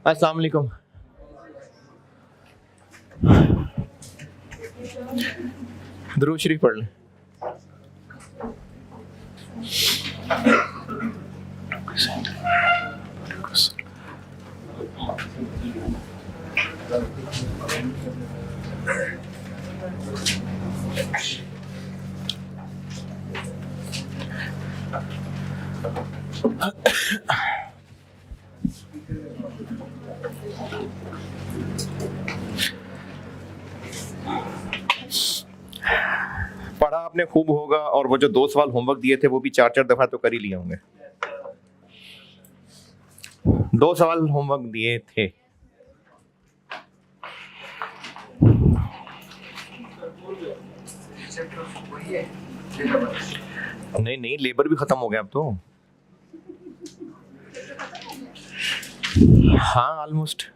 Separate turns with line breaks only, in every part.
अस्सलाम वालेकुम। दुरूद शरीफ पढ़ लें। पढ़ा आपने खूब होगा, और वो जो 2 सवाल होमवर्क दिए थे वो भी 4-4 दफा तो कर ही लिए होंगे। 2 सवाल होमवर्क दिए थे। नहीं नहीं, लेबर भी खत्म हो गया अब तो। हाँ ऑलमोस्ट।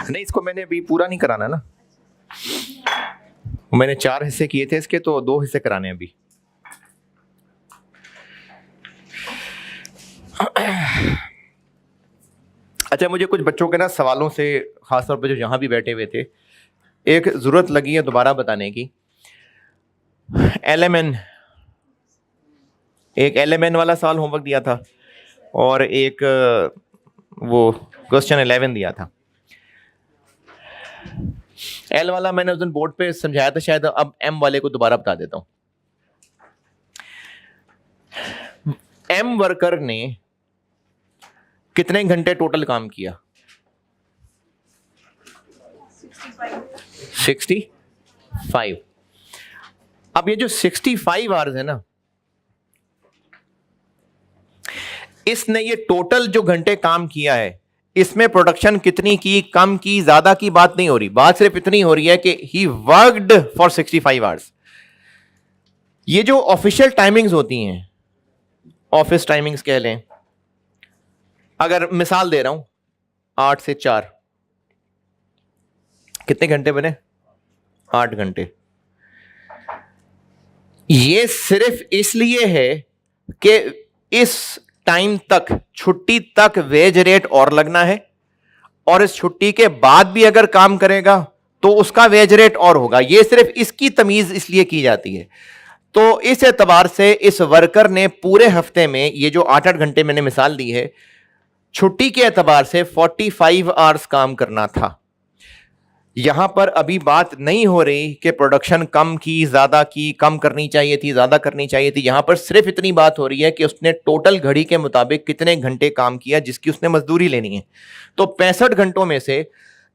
नहीं, इसको मैंने अभी पूरा नहीं कराना ना। मैंने 4 हिस्से किए थे इसके, तो 2 हिस्से कराने अभी। अच्छा, मुझे कुछ बच्चों के ना सवालों से, खासतौर पे जो यहाँ भी बैठे हुए थे, एक ज़रूरत लगी है दोबारा बताने की। LMN, एक LMN वाला सवाल होमवर्क दिया था और एक वो क्वेश्चन 11 दिया था। L वाला मैंने उस दिन बोर्ड पे समझाया था शायद, अब M वाले को दोबारा बता देता हूं। M वर्कर ने कितने घंटे टोटल काम किया? 65। अब ये जो 65 आवर्स है ना, इसने ये टोटल जो घंटे काम किया है, इसमें प्रोडक्शन कितनी की, कम की, ज्यादा की बात नहीं हो रही। बात सिर्फ इतनी हो रही है कि ही वर्कड फॉर 65 आवर्स। ये जो ऑफिशियल टाइमिंग्स होती हैं, ऑफिस टाइमिंग्स कह लें, अगर मिसाल दे रहा हूं 8 से 4, कितने घंटे बने? 8 घंटे। ये सिर्फ इसलिए है कि इस टाइम तक, छुट्टी तक वेज रेट और लगना है, और इस छुट्टी के बाद भी अगर काम करेगा तो उसका वेज रेट और होगा। ये सिर्फ इसकी तमीज इसलिए की जाती है। तो इस एतबार से इस वर्कर ने पूरे हफ्ते में, ये जो 8-8 घंटे मैंने मिसाल दी है, छुट्टी के एतबार से 45 आवर्स काम करना था। यहां पर अभी बात नहीं हो रही कि प्रोडक्शन कम की, ज्यादा की, कम करनी चाहिए थी, ज्यादा करनी चाहिए थी। यहां पर सिर्फ इतनी बात हो रही है कि उसने टोटल घड़ी के मुताबिक कितने घंटे काम किया जिसकी उसने मजदूरी लेनी है। तो 65 घंटों में से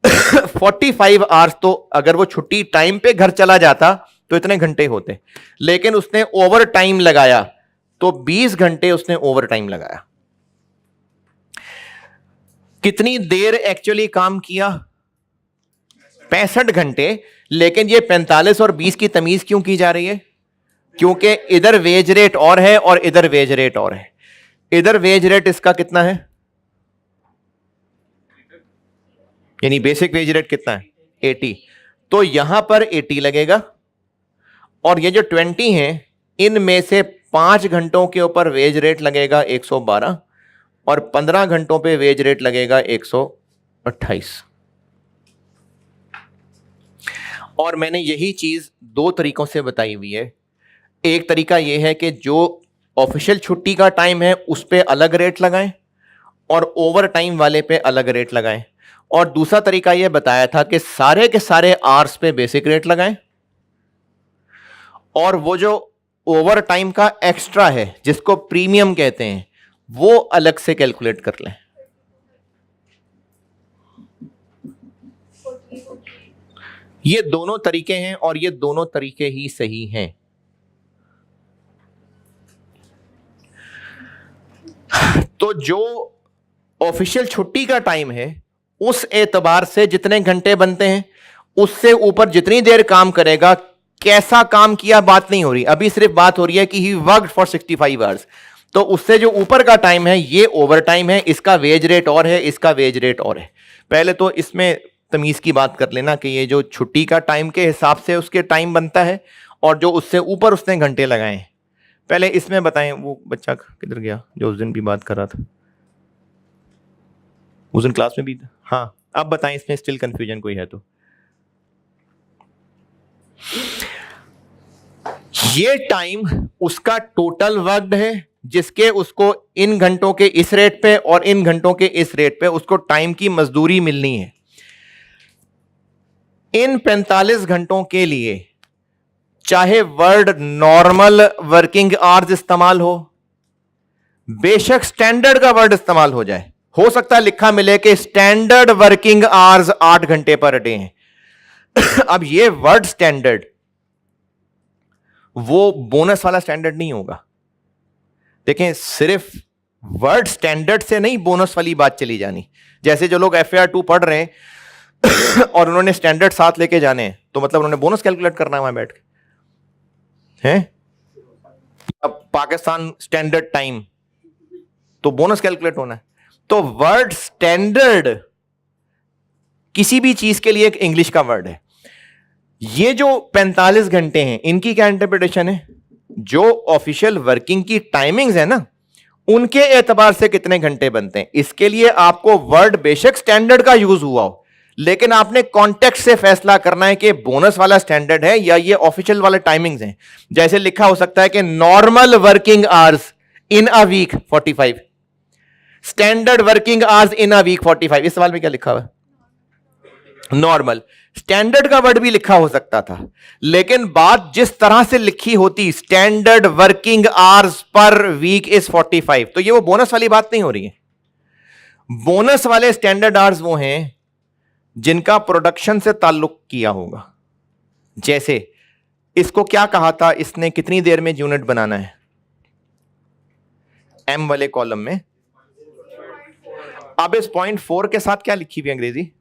45 आवर्स, तो अगर वो छुट्टी टाइम पे घर चला जाता तो इतने घंटे होते, लेकिन उसने ओवर टाइम लगाया, तो 20 घंटे उसने ओवर टाइम लगाया। कितनी देर एक्चुअली काम किया? 65 घंटे। लेकिन ये 45 और 20 की तमीज क्यों की जा रही है? क्योंकि इधर वेज रेट और है और इधर वेज रेट और है। इधर वेज रेट इसका कितना है, यानी बेसिक वेज रेट कितना है? 80। तो यहां पर 80 लगेगा, और ये जो 20 है, इनमें से 5 घंटों के ऊपर वेज रेट लगेगा 112, और 15 घंटों पे वेज रेट लगेगा 128। और मैंने यही चीज 2 तरीकों से बताई हुई है। एक तरीका यह है कि जो ऑफिशियल छुट्टी का टाइम है उस पे अलग रेट लगाएं, और ओवर टाइम वाले पे अलग रेट लगाएं। और दूसरा तरीका यह बताया था कि सारे के सारे आवर्स पे बेसिक रेट लगाएं, और वो जो ओवर टाइम का एक्स्ट्रा है, जिसको प्रीमियम कहते हैं, वो अलग से कैलकुलेट कर लें। ये दोनों तरीके हैं, और ये दोनों तरीके ही सही हैं। तो जो ऑफिशियल छुट्टी का टाइम है, उस एतबार से जितने घंटे बनते हैं, उससे ऊपर जितनी देर काम करेगा, कैसा काम किया बात नहीं हो रही। अभी सिर्फ बात हो रही है कि ही वर्कड फॉर 65 आवर्स। तो उससे जो ऊपर का टाइम है, ये ओवर टाइम है, इसका वेज रेट और है, इसका वेज रेट और है। पहले तो इसमें तमीज की बात कर लेना कि ये जो छुट्टी का टाइम के हिसाब से उसके टाइम बनता है, और जो उससे ऊपर उसने घंटे लगाए, पहले इसमें बताएं, वो बच्चा किधर गया जो उस दिन भी बात कर रहा था, उस दिन क्लास में भी था। हाँ, अब बताएं इसमें स्टिल कंफ्यूजन कोई है तो। ये टाइम उसका टोटल वर्क है जिसके उसको इन घंटों के इस रेट पे और इन घंटों के इस रेट पे उसको टाइम की मजदूरी मिलनी है। इन 45 घंटों के लिए चाहे वर्ड नॉर्मल वर्किंग आवर्स इस्तेमाल हो, बेशक स्टैंडर्ड का वर्ड इस्तेमाल हो जाए, हो सकता है लिखा मिले कि स्टैंडर्ड वर्किंग आवर्स 8 घंटे पर डे हैं। अब ये वर्ड स्टैंडर्ड वो बोनस वाला स्टैंडर्ड नहीं होगा। देखें, सिर्फ वर्ड स्टैंडर्ड से नहीं बोनस वाली बात चली जानी। जैसे जो लोग FAR 2 पढ़ रहे हैं और उन्होंने स्टैंडर्ड साथ लेके जाने हैं, तो मतलब उन्होंने बोनस कैलकुलेट करना है वहां बैठ के, हैं? अब पाकिस्तान स्टैंडर्ड टाइम तो बोनस कैलकुलेट होना है। तो वर्ड स्टैंडर्ड किसी भी चीज के लिए एक इंग्लिश का वर्ड है। ये जो 45 घंटे हैं इनकी क्या इंटरप्रिटेशन है? जो ऑफिशियल वर्किंग की टाइमिंग्स है ना, उनके एतबार से कितने घंटे बनते हैं, इसके लिए आपको वर्ड बेशक स्टैंडर्ड का यूज हुआ हो, लेकिन आपने कॉन्टेक्स्ट से फैसला करना है कि बोनस वाला स्टैंडर्ड है या ये ऑफिशियल वाले टाइमिंग्स हैं। जैसे लिखा हो सकता है कि normal working hours in a week 45, standard working hours in a week 45। इस सवाल में क्या लिखा हुआ है? नॉर्मल। स्टैंडर्ड का वर्ड भी लिखा हो सकता था, लेकिन बात जिस तरह से लिखी होती standard working hours per week is 45, तो ये वो बोनस वाली बात नहीं हो रही है। बोनस वाले स्टैंडर्ड आवर्स वो हैं जिनका प्रोडक्शन से ताल्लुक किया होगा। जैसे इसको क्या कहा था, इसने कितनी देर में यूनिट बनाना है, एम वाले कॉलम में। अब इस पॉइंट 4 के साथ क्या लिखी हुई अंग्रेजी?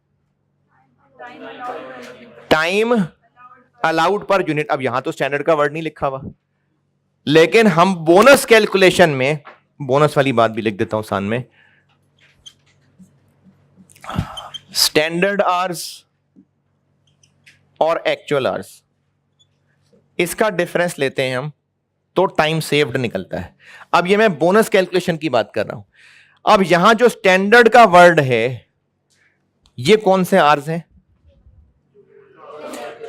Time allowed per unit. अब यहां तो स्टैंडर्ड का वर्ड नहीं लिखा हुआ, लेकिन हम बोनस कैलकुलेशन में बोनस वाली बात भी लिख देता हूं साथ में, स्टैंडर्ड आवर्स और एक्चुअल आवर्स, इसका डिफरेंस लेते हैं हम तो टाइम सेव्ड निकलता है। अब ये मैं बोनस कैलकुलेशन की बात कर रहा हूं। अब यहां जो स्टैंडर्ड का वर्ड है ये कौन से आवर्स हैं?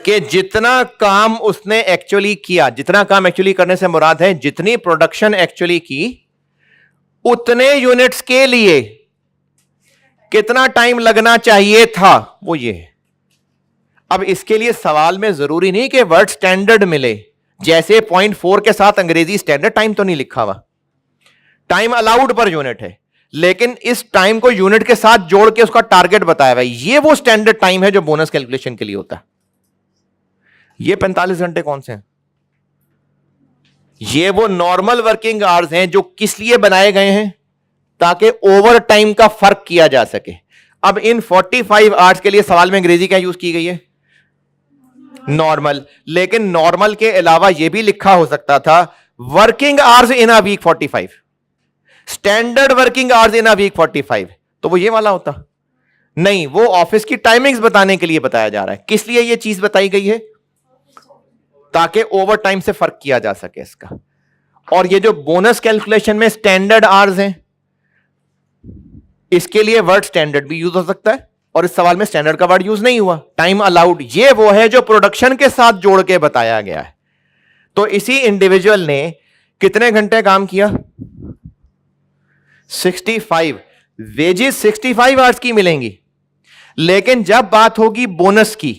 कि जितना काम उसने एक्चुअली किया, जितना काम एक्चुअली करने से मुराद है जितनी प्रोडक्शन एक्चुअली की, उतने यूनिट्स के लिए कितना टाइम लगना चाहिए था, वो ये है। अब इसके लिए सवाल में जरूरी नहीं कि वर्ड स्टैंडर्ड मिले। जैसे पॉइंट 4 के साथ अंग्रेजी स्टैंडर्ड टाइम तो नहीं लिखा हुआ, टाइम अलाउड पर यूनिट है, लेकिन इस टाइम को यूनिट के साथ जोड़ के उसका टारगेट बताया हुआ है। ये वो स्टैंडर्ड टाइम है जो बोनस कैलकुलेशन के लिए होता है। ये 45 घंटे कौन से हैं? ये वो नॉर्मल वर्किंग आवर्स हैं जो किस लिए बनाए गए हैं? ताकि ओवर टाइम का फर्क किया जा सके। अब इन 45 आवर्स के लिए सवाल में अंग्रेजी क्या यूज की गई है? नॉर्मल। लेकिन नॉर्मल के अलावा यह भी लिखा हो सकता था working hours in a week 45, standard working hours in a week 45, तो वो ये वाला होता नहीं। वो ऑफिस की टाइमिंग्स बताने के लिए बताया जा रहा है। किस लिए यह चीज बताई गई है? ताकि ओवर टाइम से फर्क किया जा सके इसका। और ये जो बोनस कैलकुलेशन में स्टैंडर्ड आवर्स हैं, इसके लिए वर्ड स्टैंडर्ड भी यूज हो सकता है, और इस सवाल में स्टैंडर्ड का वर्ड यूज नहीं हुआ। टाइम अलाउड ये वो है जो प्रोडक्शन के साथ जोड़ के बताया गया है। तो इसी इंडिविजुअल ने कितने घंटे काम किया? 65। वेजेस 65 आवर्स की मिलेंगी, लेकिन जब बात होगी बोनस की,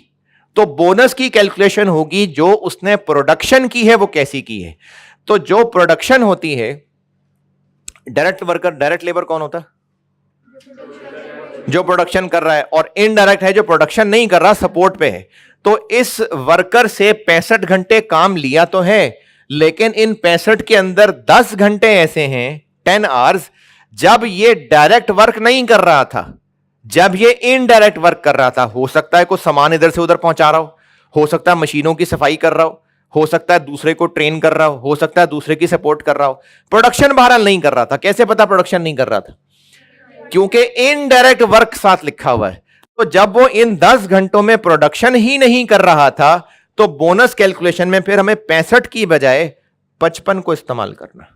तो बोनस की कैलकुलेशन होगी जो उसने प्रोडक्शन की है वो कैसी की है। तो जो प्रोडक्शन होती है, डायरेक्ट वर्कर, डायरेक्ट लेबर कौन होता है? जो प्रोडक्शन कर रहा है, और इनडायरेक्ट है जो प्रोडक्शन नहीं कर रहा, सपोर्ट पे है। तो इस वर्कर से 65 घंटे काम लिया तो है, लेकिन इन 65 के अंदर 10 घंटे ऐसे हैं, 10 आवर्स, जब ये डायरेक्ट वर्क नहीं कर रहा था, जब ये इनडायरेक्ट वर्क कर रहा था। हो सकता है कुछ सामान इधर से उधर पहुंचा रहा हो सकता है मशीनों की सफाई कर रहा हो सकता है दूसरे को ट्रेन कर रहा हो सकता है दूसरे की सपोर्ट कर रहा हो। प्रोडक्शन बहरहाल नहीं कर रहा था। कैसे पता प्रोडक्शन नहीं कर रहा था? क्योंकि इनडायरेक्ट वर्क साथ लिखा हुआ है। तो जब वो इन 10 घंटों में प्रोडक्शन ही नहीं कर रहा था, तो बोनस कैलकुलेशन में फिर हमें 65 की बजाय 55 को इस्तेमाल करना,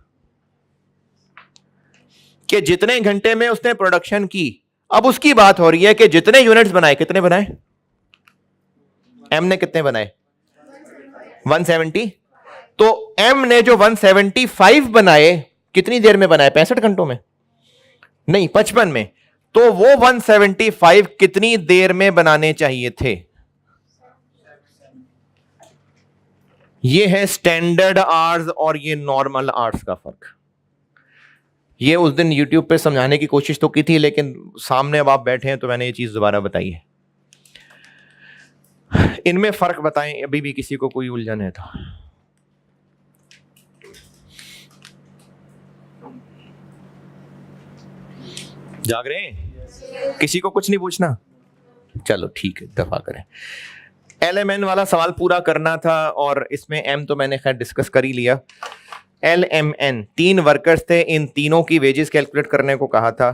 कि जितने घंटे में उसने प्रोडक्शन की। अब उसकी बात हो रही है कि जितने यूनिट्स बनाए, कितने बनाए, एम ने कितने बनाए, 170। तो एम ने जो 175 बनाए कितनी देर में बनाए, 65 घंटों में, नहीं 55 में। तो वो 175 कितनी देर में बनाने चाहिए थे? ये है स्टैंडर्ड आवर्स और ये नॉर्मल आवर्स का फर्क। ये उस दिन YouTube पे समझाने की कोशिश तो की थी, लेकिन सामने अब आप बैठे हैं तो मैंने ये चीज दोबारा बताई है। इनमें फर्क बताएं, अभी भी किसी को कोई उलझन है तो। जाग रहे हैं? किसी को कुछ नहीं पूछना? चलो ठीक है, दफा करें। LMN वाला सवाल पूरा करना था, और इसमें M तो मैंने खैर डिस्कस कर ही लिया। LMN 3 वर्कर्स थे, इन तीनों की वेजेस कैलकुलेट करने को कहा था।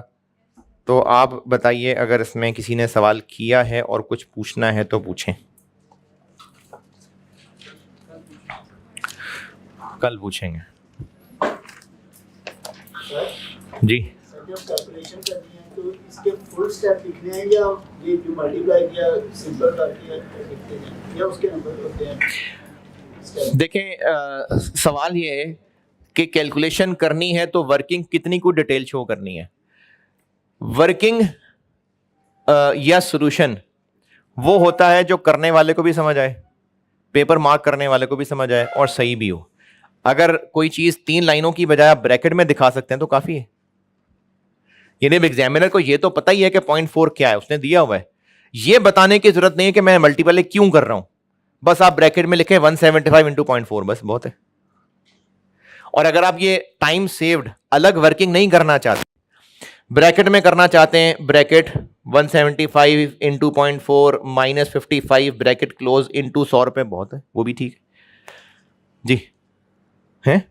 तो आप बताइए अगर इसमें किसी ने सवाल किया है और कुछ पूछना है तो पूछें। कल पूछेंगे जी।
कैलकुलेशन करनी है तो इसके फुल स्टेप लिखने हैं, या ये जो मल्टीप्लाई किया सिंपल करके लिखते हैं, या उसके नंबर होते हैं?
देखें, सवाल ये है कि कैलकुलेशन करनी है तो वर्किंग कितनी को डिटेल शो करनी है। वर्किंग या सॉल्यूशन वो होता है जो करने वाले को भी समझ आए, पेपर मार्क करने वाले को भी समझ आए और सही भी हो। अगर कोई चीज 3 लाइनों की बजाय आप ब्रैकेट में दिखा सकते हैं तो काफी है। यानी एग्जामिनर को ये तो पता ही है कि 0.4 क्या है, उसने दिया हुआ है। ये बताने की जरूरत नहीं है कि मैं मल्टीपल क्यों कर रहा हूं, बस आप ब्रैकेट में लिखें 175 इंटू 0.4, बस बहुत है। और अगर आप ये टाइम सेव्ड अलग वर्किंग नहीं करना चाहते, ब्रैकेट में करना चाहते हैं, bracket 175 into 0.4 minus 55 bracket close into 100 रुपए, बहुत है, वो भी ठीक है जी। हैं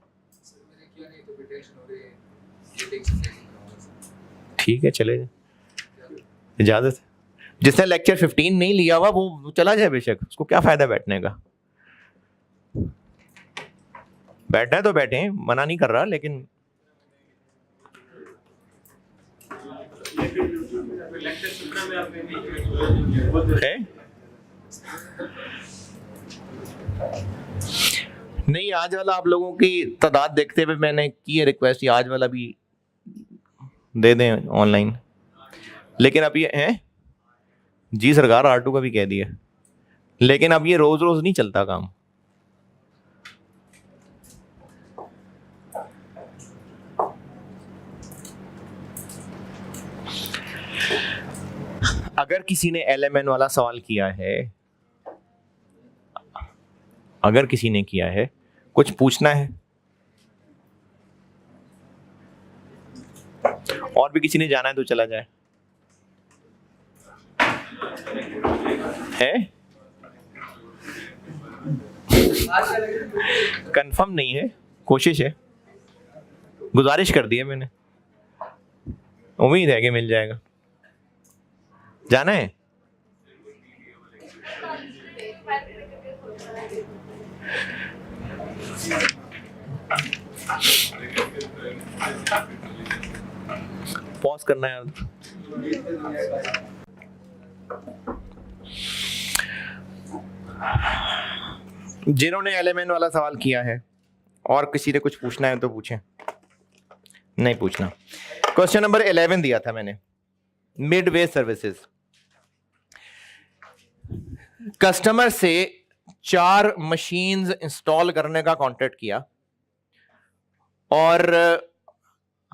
ठीक है, चले इजाजत। जिसने लेक्चर 15 नहीं लिया हुआ वो चला जाए बेशक, उसको क्या फायदा बैठने का। बैठना है तो बैठे, मना नहीं कर रहा, लेकिन है नहीं। आज वाला आप लोगों की तादाद देखते हुए मैंने की है रिक्वेस्ट, आज वाला भी दे दें ऑनलाइन। लेकिन अब ये है जी, सरकार R2 का भी कह दिया, लेकिन अब ये रोज रोज नहीं चलता काम। अगर किसी ने LMN वाला सवाल किया है, अगर किसी ने किया है, कुछ पूछना है, और भी किसी ने जाना है तो चला जाए। है कंफर्म नहीं है, कोशिश है, गुजारिश कर दी है मैंने, उम्मीद है कि मिल जाएगा। जाना है? पॉज करना है। जिन्होंने LMN वाला सवाल किया है और किसी ने कुछ पूछना है तो पूछें, नहीं पूछना। क्वेश्चन नंबर 11 दिया था मैंने, मिडवे सर्विसेज। कस्टमर से 4 मशीन्स इंस्टॉल करने का कॉन्ट्रैक्ट किया और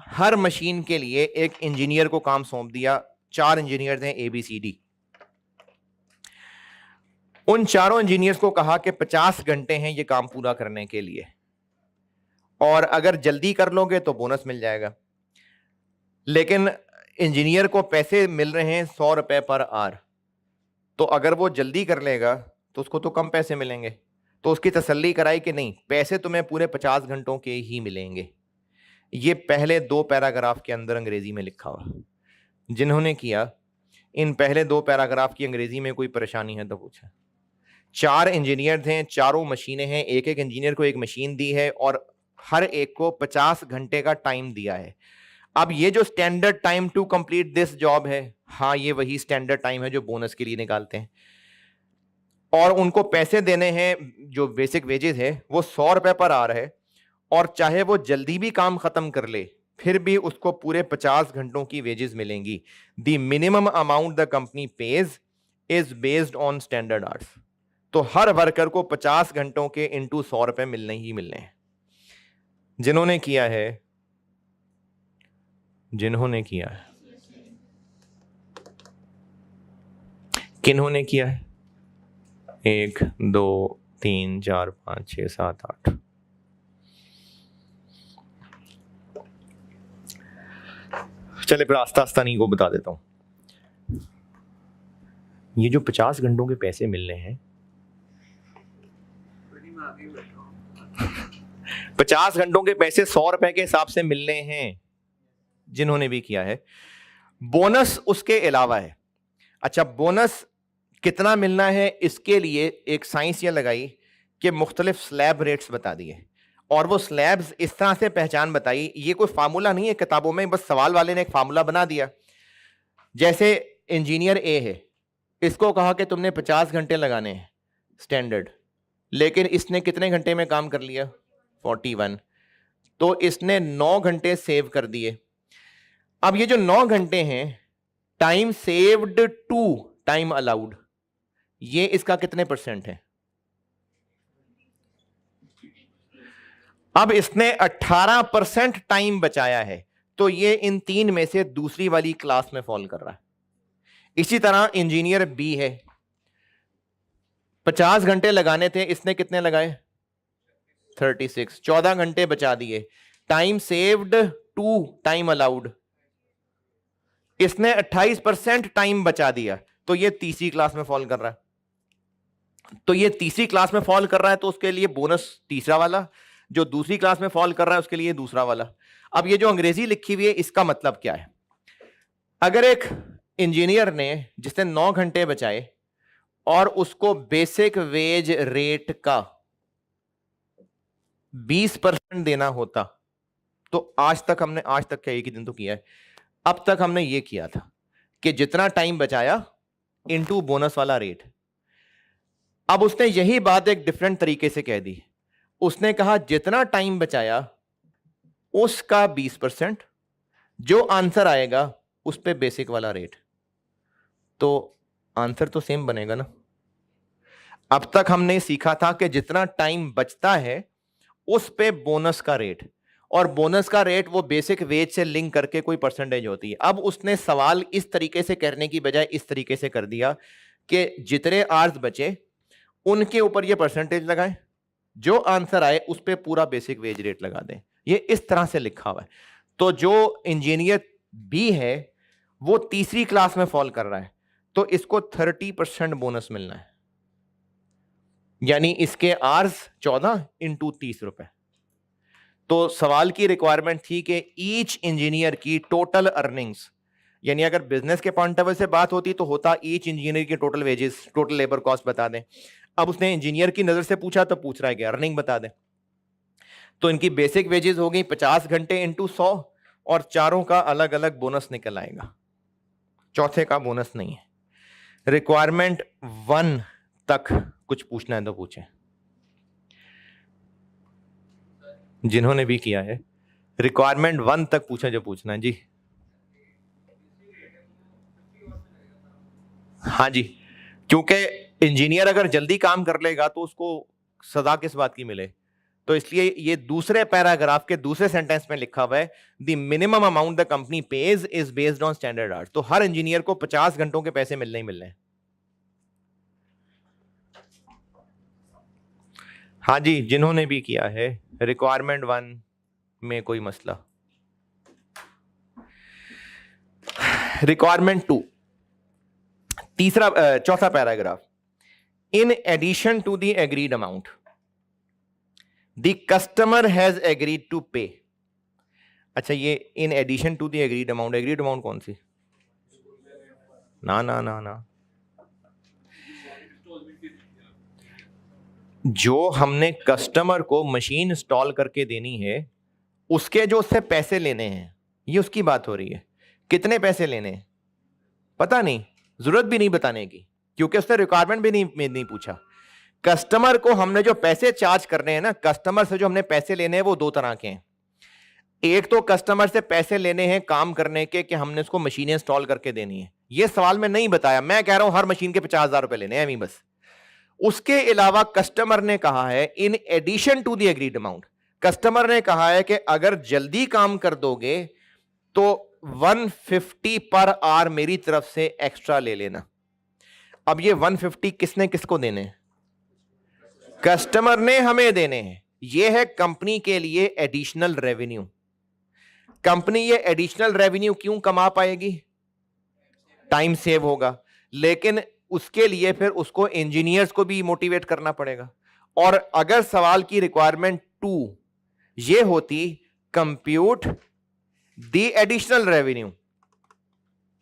हर मशीन के लिए एक इंजीनियर को काम सौंप दिया। 4 इंजीनियर हैं ABCD। उन चारों इंजीनियर्स को कहा कि 50 घंटे हैं ये काम पूरा करने के लिए, और अगर जल्दी कर लोगे तो बोनस मिल जाएगा। लेकिन इंजीनियर को पैसे मिल रहे हैं 100 रुपए पर आवर, तो अगर वो जल्दी कर लेगा तो उसको तो कम पैसे मिलेंगे। तो उसकी तसल्ली कराई कि नहीं, पैसे तुम्हें पूरे 50 घंटों के ही मिलेंगे। ये पहले 2 पैराग्राफ के अंदर अंग्रेजी में लिखा हुआ। जिन्होंने किया, इन पहले 2 पैराग्राफ की अंग्रेजी में कोई परेशानी है तो पूछा, 4 इंजीनियर थे, चारों मशीनें हैं, एक एक इंजीनियर को एक मशीन दी है और हर एक को 50 घंटे का टाइम दिया है। अब ये जो standard time to complete this job है, हाँ ये वही स्टैंडर्ड टाइम है जो बोनस के लिए निकालते हैं, और उनको पैसे देने हैं, जो बेसिक वेजेस है वो 100 रुपए पर आ रहा है, और चाहे वो जल्दी भी काम खत्म कर ले फिर भी उसको पूरे 50 घंटों की वेजेस मिलेंगी। The minimum amount the company page is based on standard hours. तो हर वर्कर को 50 घंटों के इंटू 100 रुपए मिलने ही मिलने हैं। जिन्होंने किया है, जिन्होंने किया है, किन्होंने किया है? 1 2 3 4 5 6 7 8। चले फिर आस्ता आस्ता नहीं को बता देता हूं। ये जो 50 घंटों के पैसे मिलने हैं, 50 घंटों के पैसे 100 रुपए के हिसाब से मिलने हैं जिन्होंने भी किया है। बोनस उसके अलावा है। अच्छा, बोनस कितना मिलना है इसके लिए एक साइंस ये लगाई कि मुख्तलिफ स्लैब रेट्स बता दिए, और वो स्लैब्स इस तरह से पहचान बताई, ये कोई फार्मूला नहीं है किताबों में, बस सवाल वाले ने एक फार्मूला बना दिया। जैसे इंजीनियर ए है, इसको कहा कि तुमने 50 घंटे लगाने हैं स्टैंडर्ड, लेकिन इसने कितने घंटे में काम कर लिया? 41। तो इसने 9 घंटे सेव कर दिए। अब ये जो 9 घंटे हैं, time saved to time allowed, ये इसका कितने परसेंट है? अब इसने 18% टाइम बचाया है, तो ये इन 3 में से दूसरी वाली क्लास में फॉल कर रहा है। इसी तरह इंजीनियर बी है, 50 घंटे लगाने थे, इसने कितने लगाए? 36, 14 घंटे बचा दिए। Time saved to time allowed, इसने 28% टाइम बचा दिया, तो ये तीसरी क्लास में फॉल कर रहा है। तो ये तीसरी क्लास में फॉल कर रहा है, तो उसके लिए बोनस तीसरा वाला, जो दूसरी क्लास में फॉल कर रहा है उसके लिए दूसरा वाला। अब ये जो अंग्रेजी लिखी हुई है, इसका मतलब क्या है? अगर एक इंजीनियर ने जिसने 9 घंटे बचाए और उसको बेसिक वेज रेट का 20% देना होता, तो आज तक क्या एक ही दिन तो किया है, अब तक हमने ये किया था कि जितना टाइम बचाया इनटू बोनस वाला रेट। अब उसने यही बात एक डिफरेंट तरीके से कह दी। उसने कहा जितना टाइम बचाया उसका 20%, जो आंसर आएगा उस पे बेसिक वाला रेट, तो आंसर तो सेम बनेगा ना। अब तक हमने सीखा था कि जितना टाइम बचता है उस पे बोनस का रेट, और बोनस का रेट वो बेसिक वेज से लिंक करके कोई परसेंटेज होती है। अब उसने सवाल इस तरीके से करने की बजाय इस तरीके से कर दिया कि जितने आवर्स बचे उनके ऊपर ये परसेंटेज लगाएं, जो आंसर आए उस पे पूरा बेसिक वेज रेट लगा दें। ये इस तरह से लिखा हुआ है। तो जो इंजीनियर बी है वो तीसरी क्लास में फॉल कर रहा है, तो इसको 30% बोनस मिलना है, यानी इसके आवर्स 14 इंटू 30 रुपए। तो सवाल की रिक्वायरमेंट थी कि ईच इंजीनियर की टोटल अर्निंग्स, यानी अगर बिजनेस के पॉइंट ऑफ व्यू से बात होती तो होता ईच इंजीनियर की total wages, total labour cost बता दें। अब उसने इंजीनियर की नजर से पूछा तो पूछ रहा है कि अर्निंग बता दें। तो इनकी बेसिक वेजेस हो गई 50 घंटे इंटू 100, और चारों का अलग अलग बोनस निकल आएगा, चौथे का बोनस नहीं है। रिक्वायरमेंट 1 तक कुछ पूछना है तो पूछें, जिन्होंने भी किया है। रिक्वायरमेंट 1 तक पूछें जो पूछना है। जी हाँ जी, क्योंकि इंजीनियर अगर जल्दी काम कर लेगा तो उसको सजा किस बात की मिले, तो इसलिए ये दूसरे पैराग्राफ के दूसरे सेंटेंस में लिखा हुआ है the minimum amount the company page is based on standard hours. तो हर इंजीनियर को 50 घंटों के पैसे मिलने ही मिलने हैं। हाँ जी, जिन्होंने भी किया है। रिक्वायरमेंट 1 में कोई मसला? रिक्वायरमेंट 2, चौथा paragraph, in addition to the agreed amount the customer has agreed to pay. अच्छा, ये in addition to the agreed amount कौन सी? ना ना ना ना, जो हमने कस्टमर को मशीन इंस्टॉल करके देनी है उसके जो उससे पैसे लेने हैं, ये उसकी बात हो रही है। कितने पैसे लेने हैं पता नहीं, जरूरत भी नहीं बताने की, क्योंकि उसने रिक्वायरमेंट भी नहीं पूछा। कस्टमर को हमने जो पैसे चार्ज करने हैं ना, कस्टमर से जो हमने पैसे लेने हैं वो दो तरह के हैं। एक तो कस्टमर से पैसे लेने हैं काम करने के कि हमने उसको मशीनें इंस्टॉल करके देनी है, ये सवाल में नहीं बताया, मैं कह रहा हूं हर मशीन के 50,000 रुपए लेने हैं बस। उसके अलावा कस्टमर ने कहा है in addition to the agreed amount, customer ने कहा है कि अगर जल्दी काम कर दोगे तो 150 पर आवर मेरी तरफ से एक्स्ट्रा ले लेना। अब ये 150 किसने किसको देने हैं? कस्टमर ने हमें देने हैं। ये है कंपनी के लिए एडिशनल रेवेन्यू। कंपनी ये एडिशनल रेवेन्यू क्यों कमा पाएगी? टाइम सेव होगा, लेकिन उसके लिए फिर उसको इंजीनियर्स को भी मोटिवेट करना पड़ेगा। और अगर सवाल की रिक्वायरमेंट 2 ये होती compute the additional revenue,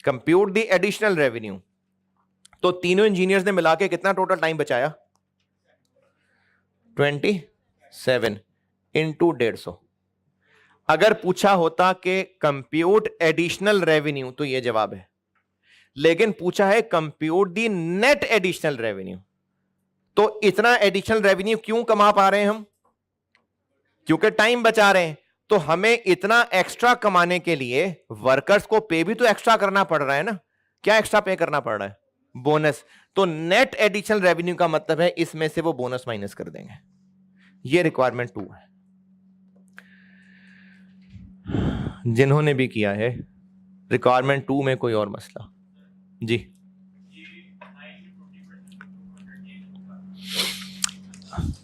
compute the additional revenue, तो तीनों इंजीनियर्स ने मिला के कितना टोटल टाइम बचाया? 27 इंटू 150। अगर पूछा होता कि कंप्यूट एडिशनल रेवेन्यू तो यह जवाब है, लेकिन पूछा है कंप्यूट दी नेट एडिशनल रेवेन्यू। तो इतना एडिशनल रेवेन्यू क्यों कमा पा रहे हैं हम? क्योंकि टाइम बचा रहे हैं। तो हमें इतना एक्स्ट्रा कमाने के लिए वर्कर्स को पे भी तो एक्स्ट्रा करना पड़ रहा है ना। क्या एक्स्ट्रा पे करना पड़ रहा है? बोनस। तो नेट एडिशनल रेवेन्यू का मतलब है इसमें से वो बोनस माइनस कर देंगे। ये रिक्वायरमेंट 2 है। जिन्होंने भी किया है रिक्वायरमेंट 2 में कोई और मसला? जी,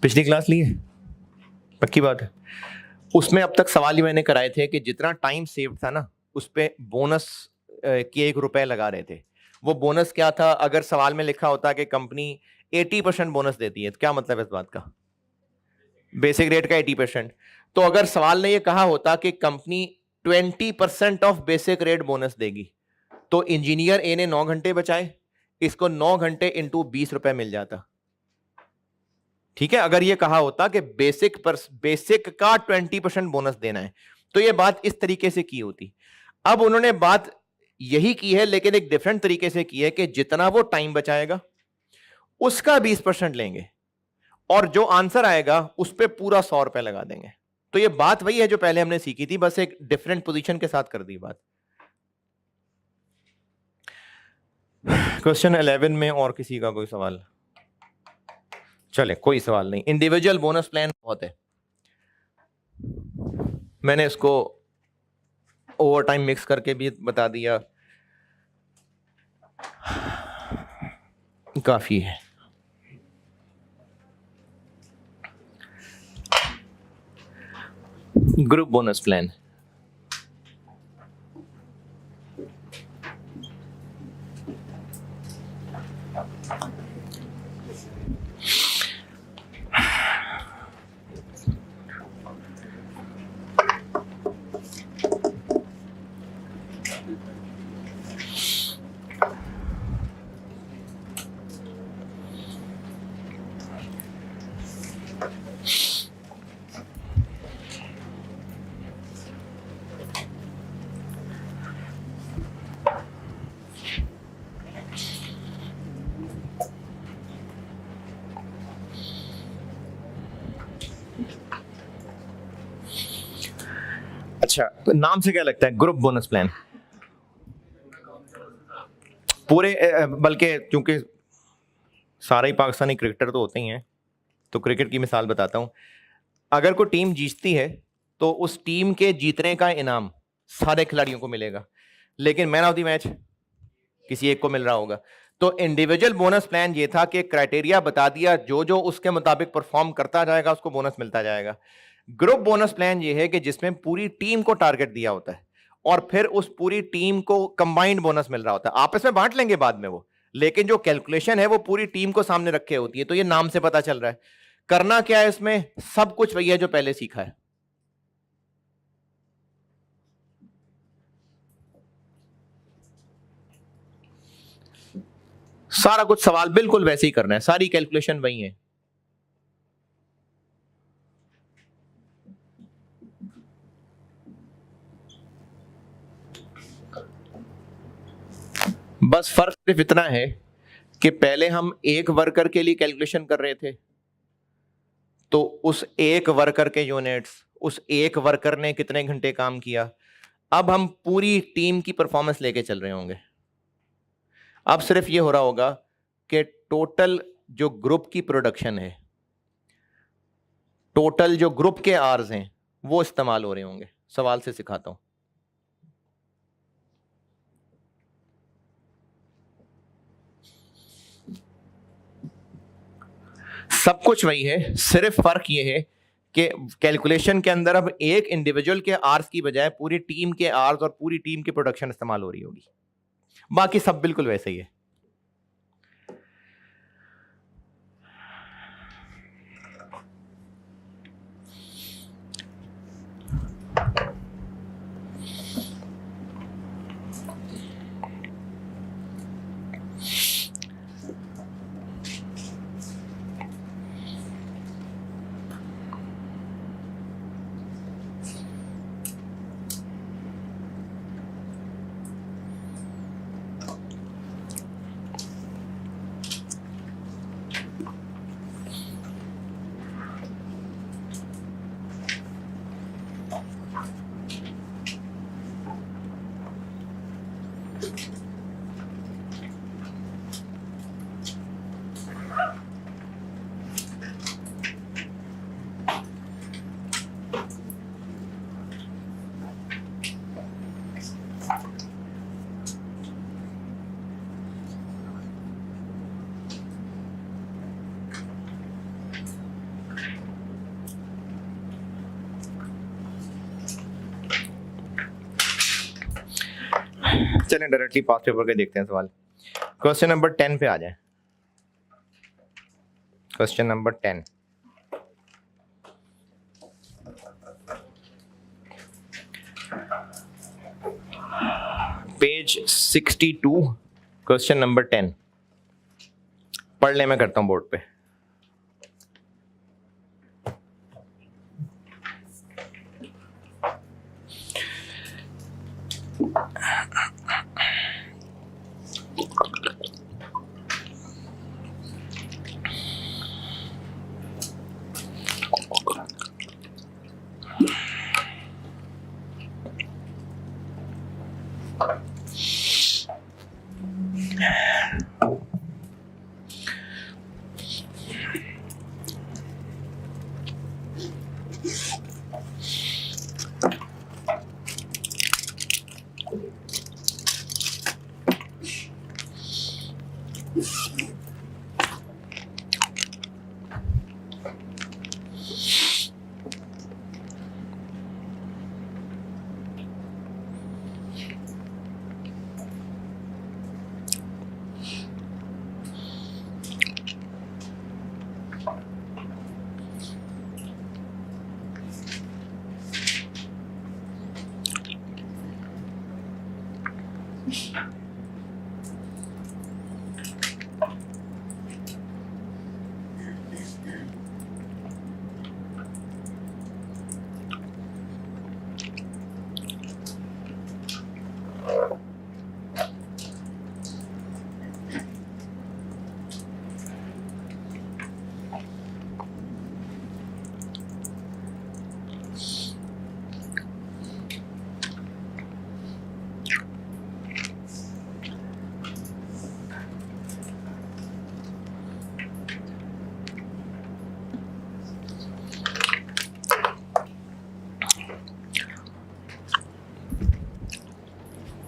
पिछली क्लास ली है, पक्की बात है। उसमें अब तक सवाल ही मैंने कराए थे कि जितना टाइम सेव था ना उस पे बोनस के 1 रुपए लगा रहे थे। वो बोनस क्या था? अगर सवाल में लिखा होता कि कंपनी 80% बोनस देती है तो क्या मतलब है इस बात का? बेसिक रेट का 80%। तो अगर सवाल ने ये कहा होता कि company 20% of basic rate bonus देगी, तो इंजीनियर ए ने 9 घंटे बचाए, इसको 9 घंटे इंटू 20 रुपए मिल जाता। ठीक है, अगर ये कहा होता कि बेसिक का 20% बोनस देना है तो ये बात इस तरीके से की होती। अब उन्होंने बात यही की है, लेकिन एक डिफरेंट तरीके से की है कि जितना वो टाइम बचाएगा उसका 20% लेंगे और जो आंसर आएगा उस पर पूरा 100 रुपए लगा देंगे। तो ये बात वही है जो पहले हमने सीखी थी, बस एक डिफरेंट पोजीशन के साथ कर दी बात। क्वेश्चन 11 में और किसी का कोई सवाल? चले, कोई सवाल नहीं। इंडिविजुअल बोनस प्लान बहुत है, मैंने इसको ओवर टाइम मिक्स करके भी बता दिया, काफी है। ग्रुप बोनस प्लान, अच्छा नाम से क्या लगता है? Group bonus plan. पूरे बल्कि चूंकि सारे ही पाकिस्तानी क्रिकेटर तो होते ही हैं, तो क्रिकेट की मिसाल बताता हूं। अगर कोई टीम जीतती है तो उस टीम के जीतने का इनाम सारे खिलाड़ियों को मिलेगा, लेकिन मैन ऑफ द मैच किसी एक को मिल रहा होगा। तो इंडिविजुअल बोनस प्लान ये था कि क्राइटेरिया बता दिया, जो जो उसके मुताबिक परफॉर्म करता जाएगा उसको बोनस मिलता जाएगा। ग्रुप बोनस प्लान ये है कि जिसमें पूरी टीम को टारगेट दिया होता है और फिर उस पूरी टीम को कंबाइंड बोनस मिल रहा होता है। आपस में बांट लेंगे बाद में वो, लेकिन जो कैलकुलेशन है वो पूरी टीम को सामने रखे होती है। तो ये नाम से पता चल रहा है। करना क्या है इसमें? सब कुछ वही है जो पहले सीखा है। सारा कुछ सवाल बिल्कुल वैसे ही करना है, सारी कैलकुलेशन वही है। बस फर्क सिर्फ इतना है कि पहले हम एक वर्कर के लिए कैलकुलेशन कर रहे थे, तो उस एक वर्कर के यूनिट्स, उस एक वर्कर ने कितने घंटे काम किया, अब हम पूरी टीम की परफॉर्मेंस लेके चल रहे होंगे। अब सिर्फ ये हो रहा होगा कि टोटल जो ग्रुप की प्रोडक्शन है, टोटल जो ग्रुप के आवर्स हैं वो इस्तेमाल हो रहे होंगे। सवाल से सिखाता हूं। सब कुछ वही है, सिर्फ फर्क ये है कि कैलकुलेशन के अंदर अब एक इंडिविजुअल के आवर्स की बजाय पूरी टीम के आवर्स और पूरी टीम की प्रोडक्शन इस्तेमाल हो रही होगी। बाकी सब बिल्कुल वैसे ही है। चलें डायरेक्टली पास्ट पेपर के देखते हैं सवाल। क्वेश्चन नंबर 10 पे आ जाए। Question number 10, page 62, question number 10। पढ़ ले, मैं करता हूं बोर्ड पे।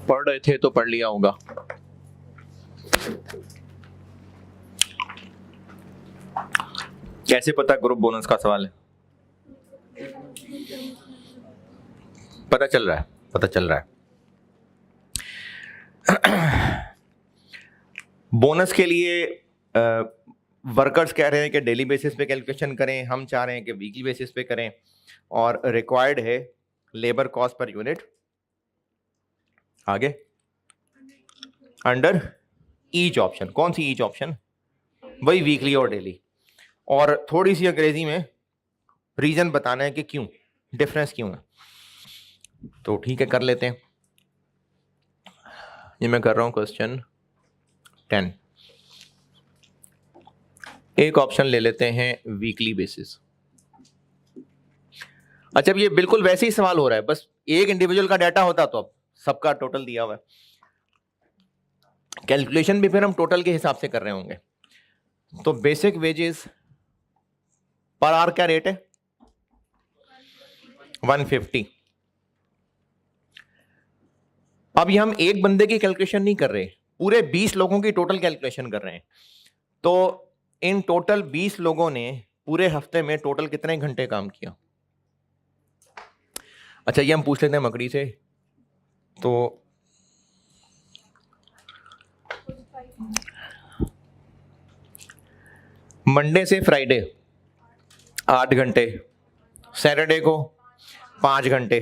पढ़ रहे थे तो पढ़ लिया होगा। कैसे पता ग्रुप बोनस का सवाल है? पता चल रहा है, पता चल रहा है। बोनस के लिए वर्कर्स कह रहे हैं कि डेली बेसिस पे कैलकुलेशन करें, हम चाह रहे हैं कि वीकली बेसिस पे करें, और रिक्वायर्ड है लेबर कॉस्ट पर यूनिट। आगे अंडर ईच ऑप्शन। कौन सी ईच ऑप्शन? वही वीकली और डेली। और थोड़ी सी अंग्रेजी में रीजन बताना है कि क्यों, डिफरेंस क्यों है। तो ठीक है, कर लेते हैं। ये मैं कर रहा हूं क्वेश्चन 10। एक ऑप्शन ले लेते हैं वीकली बेसिस। अच्छा, अब ये बिल्कुल वैसे ही सवाल हो रहा है, बस एक इंडिविजुअल का डाटा होता तो अब सबका टोटल दिया हुआ है। कैलकुलेशन भी फिर हम टोटल के हिसाब से कर रहे होंगे। तो बेसिक वेजेस पर आवर क्या रेट है? 150। अब ये हम एक बंदे की कैलकुलेशन नहीं कर रहे, पूरे 20 लोगों की टोटल कैलकुलेशन कर रहे हैं। तो इन टोटल 20 लोगों ने पूरे हफ्ते में टोटल कितने घंटे काम किया? अच्छा, ये हम पूछ लेते हैं मकड़ी से। तो मंडे से फ्राइडे 8 घंटे, सैटरडे को 5 घंटे,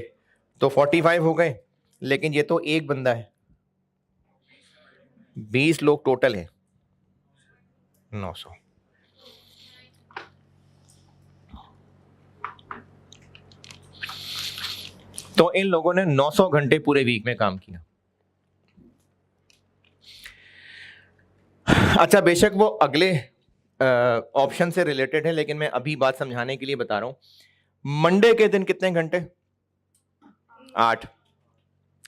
तो 45 हो गए। लेकिन ये तो एक बंदा है, 20 लोग टोटल है, 900। तो इन लोगों ने 900 घंटे पूरे वीक में काम किया। अच्छा, बेशक वो अगले ऑप्शन से रिलेटेड है, लेकिन मैं अभी बात समझाने के लिए बता रहा हूं। मंडे के दिन कितने घंटे? 8।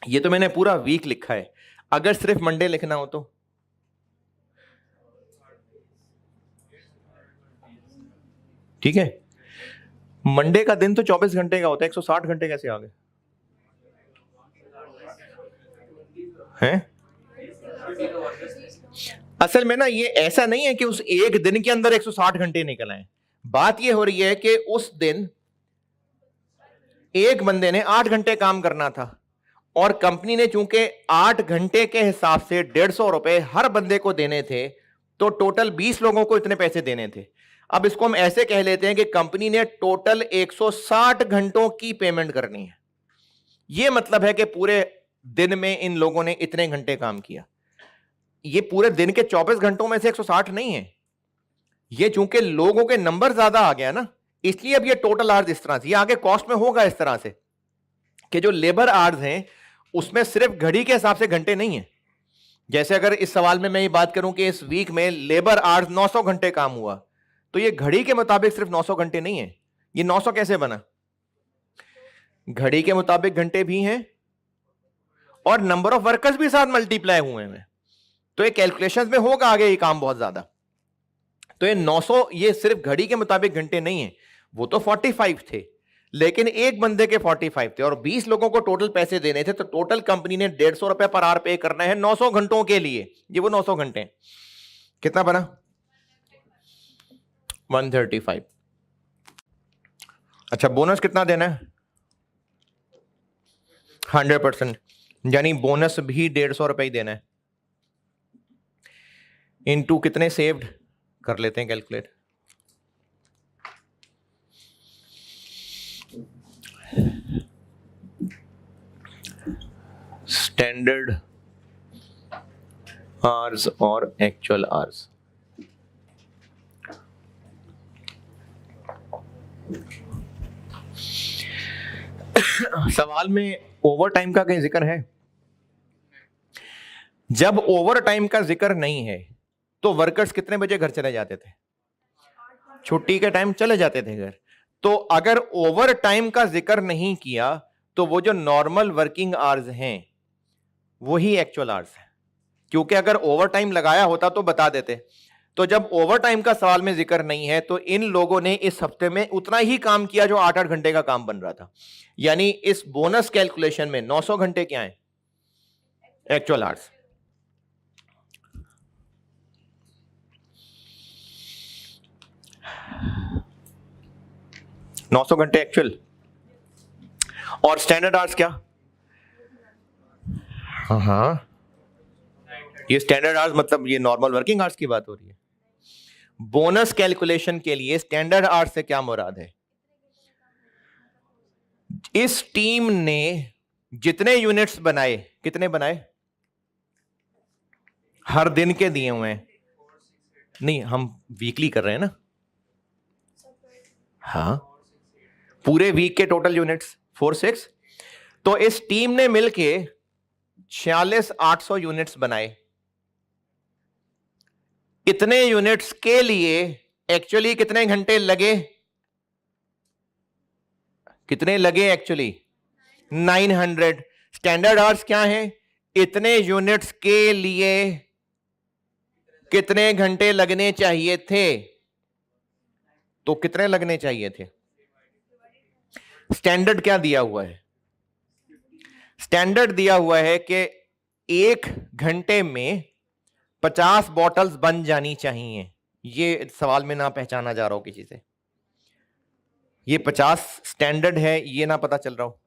ये तो मैंने पूरा वीक लिखा है, अगर सिर्फ मंडे लिखना हो तो ठीक है। मंडे का दिन तो 24 घंटे का होता है, 160 घंटे कैसे आ गए हैं? असल में ना, ये ऐसा नहीं है कि उस एक दिन के अंदर 160 घंटे निकल आए। बात ये हो रही है कि उस दिन एक बंदे ने 8 घंटे काम करना था, और कंपनी ने चूंकि 8 घंटे के हिसाब से 150 रुपए हर बंदे को देने थे, तो टोटल 20 लोगों को इतने पैसे देने थे। अब इसको हम ऐसे कह लेते हैं कि कंपनी ने टोटल 160 घंटों की पेमेंट करनी है। यह मतलब है कि पूरे दिन में इन लोगों ने इतने घंटे काम किया। ये पूरे दिन के 24 घंटों में से 160 नहीं है, ये चूंकि लोगों के नंबर ज्यादा आ गया ना, इसलिए अब ये टोटल आवर्स इस तरह से, ये आगे कॉस्ट में होगा इस तरह से कि जो लेबर आवर्स हैं उसमें सिर्फ घड़ी के हिसाब से घंटे नहीं है। जैसे अगर इस सवाल में मैं ये बात करूं कि इस वीक में लेबर आवर्स 900 घंटे काम हुआ, तो ये घड़ी के मुताबिक सिर्फ 900 घंटे नहीं है। ये 900 कैसे बना? घड़ी के मुताबिक घंटे भी हैं और नंबर ऑफ वर्कर्स भी साथ मल्टीप्लाई हुए हैं, तो ये कैलकुलेशंस में होगा आगे ये काम बहुत ज्यादा। तो ये 900 ये सिर्फ घड़ी के मुताबिक घंटे नहीं है, वो तो 45 थे, लेकिन एक बंदे के 45 थे और 20 लोगों को टोटल पैसे देने थे, तो टोटल कंपनी ने 150 रुपए पर आवर पे करना है 900 घंटों के लिए। ये वो 900 घंटे हैं। कितना बना? 135। अच्छा, बोनस कितना देना है? 100%, यानी बोनस भी 150 रुपए ही देना है। इनटू कितने सेव्ड कर लेते हैं कैलकुलेट। स्टैंडर्ड आवर्स और एक्चुअल आवर्स। सवाल में ओवर टाइम का कहीं जिक्र है? जब ओवर टाइम का जिक्र नहीं है तो वर्कर्स कितने बजे घर चले जाते थे? छुट्टी के टाइम चले जाते थे घर। तो अगर ओवर टाइम का जिक्र नहीं किया तो वो जो नॉर्मल वर्किंग आवर्स हैं वही एक्चुअल आवर्स है, क्योंकि अगर ओवर टाइम लगाया होता तो बता देते। तो जब ओवर टाइम का सवाल में जिक्र नहीं है तो इन लोगों ने इस हफ्ते में उतना ही काम किया जो 8-8 घंटे का काम बन रहा था। यानी इस बोनस कैलकुलेशन में 900 घंटे क्या है? Actual hours. $900 घंटे एक्चुअल और स्टैंडर्ड आवर्स क्या? हाँ, ये स्टैंडर्ड आवर्स मतलब ये नॉर्मल वर्किंग आवर्स की बात हो रही है। बोनस कैलकुलेशन के लिए स्टैंडर्ड आवर्स से क्या मुराद है? इस टीम ने जितने यूनिट्स बनाए, कितने बनाए? हर दिन के दिए हुए हैं, नहीं हम वीकली कर रहे हैं ना। हाँ, पूरे वीक के टोटल यूनिट्स 46। तो इस टीम ने मिलके 46,800 यूनिट्स बनाए। इतने यूनिट्स के लिए एक्चुअली कितने घंटे लगे, कितने लगे एक्चुअली 900। स्टैंडर्ड आवर्स क्या है, इतने यूनिट्स के लिए कितने घंटे लगने चाहिए थे, तो कितने लगने चाहिए थे। स्टैंडर्ड क्या दिया हुआ है, स्टैंडर्ड दिया हुआ है कि 1 घंटे में 50 बॉटल्स बन जानी चाहिए। ये सवाल में ना पहचाना जा रहा हो किसी से, ये 50 स्टैंडर्ड है, ये ना पता चल रहा हो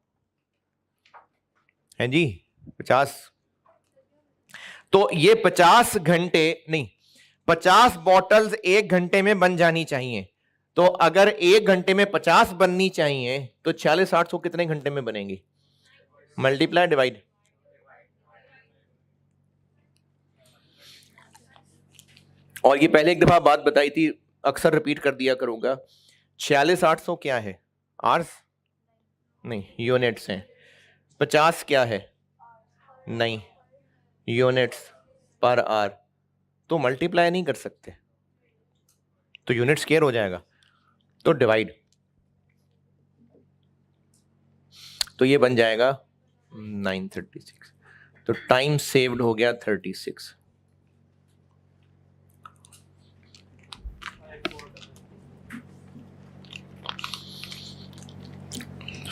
है जी 50। तो ये 50 घंटे नहीं, 50 बॉटल्स 1 घंटे में बन जानी चाहिए। तो अगर 1 घंटे में 50 बननी चाहिए तो 46 800 कितने घंटे में बनेंगी, मल्टीप्लाई डिवाइड। और ये पहले एक दफा बात बताई थी, अक्सर रिपीट कर दिया करूंगा। 46 800 क्या है, आर्स नहीं, यूनिट्स हैं। 50 क्या है, नहीं, यूनिट्स पर आर। तो मल्टीप्लाई नहीं कर सकते, तो यूनिट स्केयर हो जाएगा, तो डिवाइड। तो ये बन जाएगा 936। तो टाइम सेव्ड हो गया 36।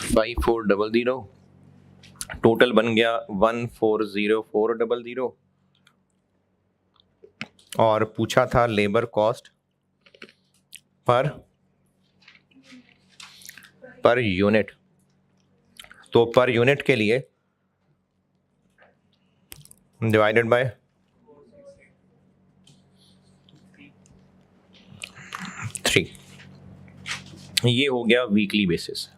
फाइव 400, टोटल बन गया 140400। और पूछा था लेबर कॉस्ट पर यूनिट। तो पर यूनिट के लिए डिवाइडेड बाय 3, ये हो गया वीकली बेसिस।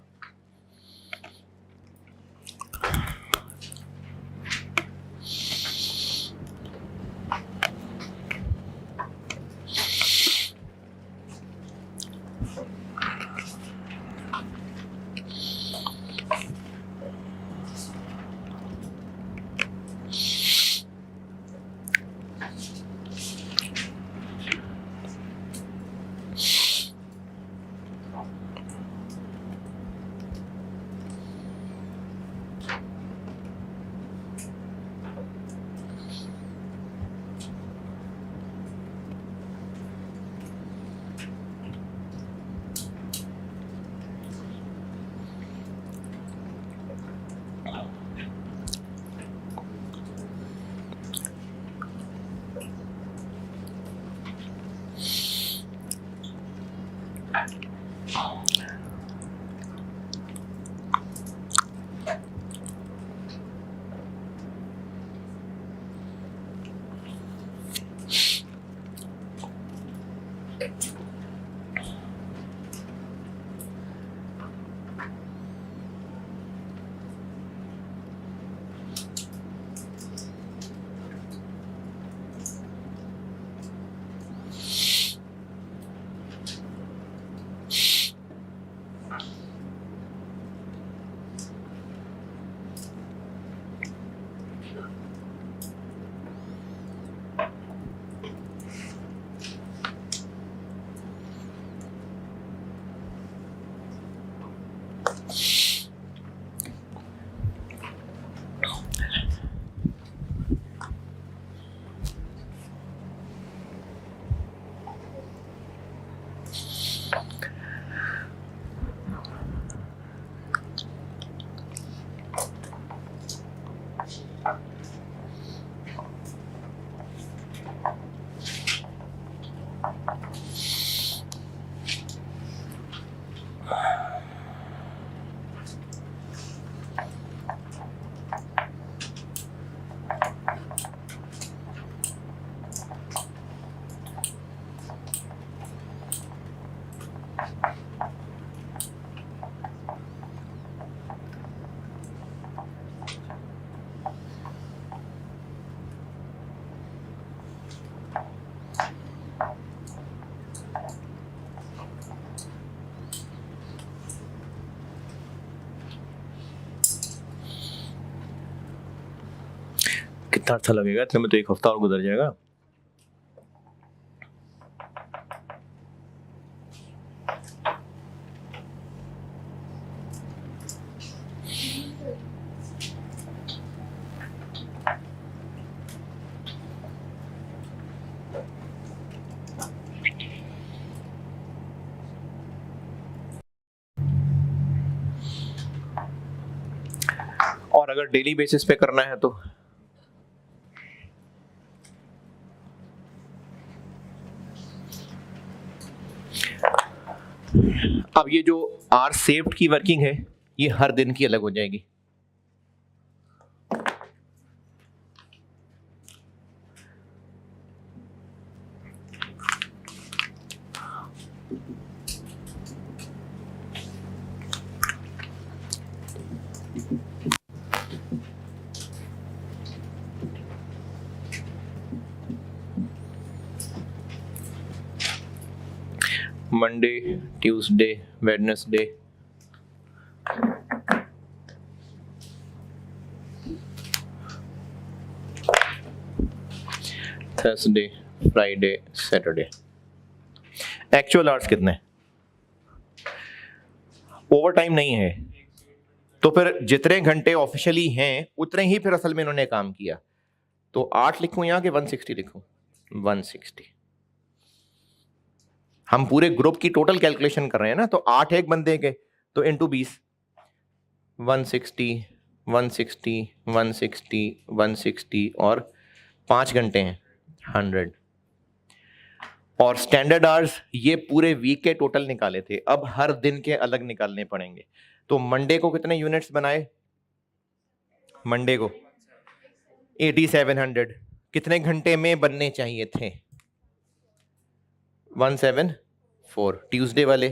कितना अच्छा लगेगा, इतने में तो 1 हफ्ता और गुजर जाएगा। और अगर डेली बेसिस पे करना है तो अब ये जो आर सेव्ड की वर्किंग है ये हर दिन की अलग हो जाएगी। Monday, Tuesday, Wednesday, Thursday, Friday, Saturday. Actual hours कितने? ओवर टाइम नहीं है तो फिर जितने घंटे ऑफिशियली हैं उतने ही फिर असल में इन्होंने काम किया। तो 8 लिखूं यहाँ के 160 लिखूं? 160। हम पूरे ग्रुप की टोटल कैलकुलेशन कर रहे हैं ना, तो 8 एक बंदे के तो इंटू 20, 160, 160, 160, 160 और 5 घंटे हैं 100। और स्टैंडर्ड आवर्स ये पूरे वीक के टोटल निकाले थे, अब हर दिन के अलग निकालने पड़ेंगे। तो मंडे को कितने यूनिट्स बनाए? मंडे को 8700 कितने घंटे में बनने चाहिए थे? 174। ट्यूसडे वाले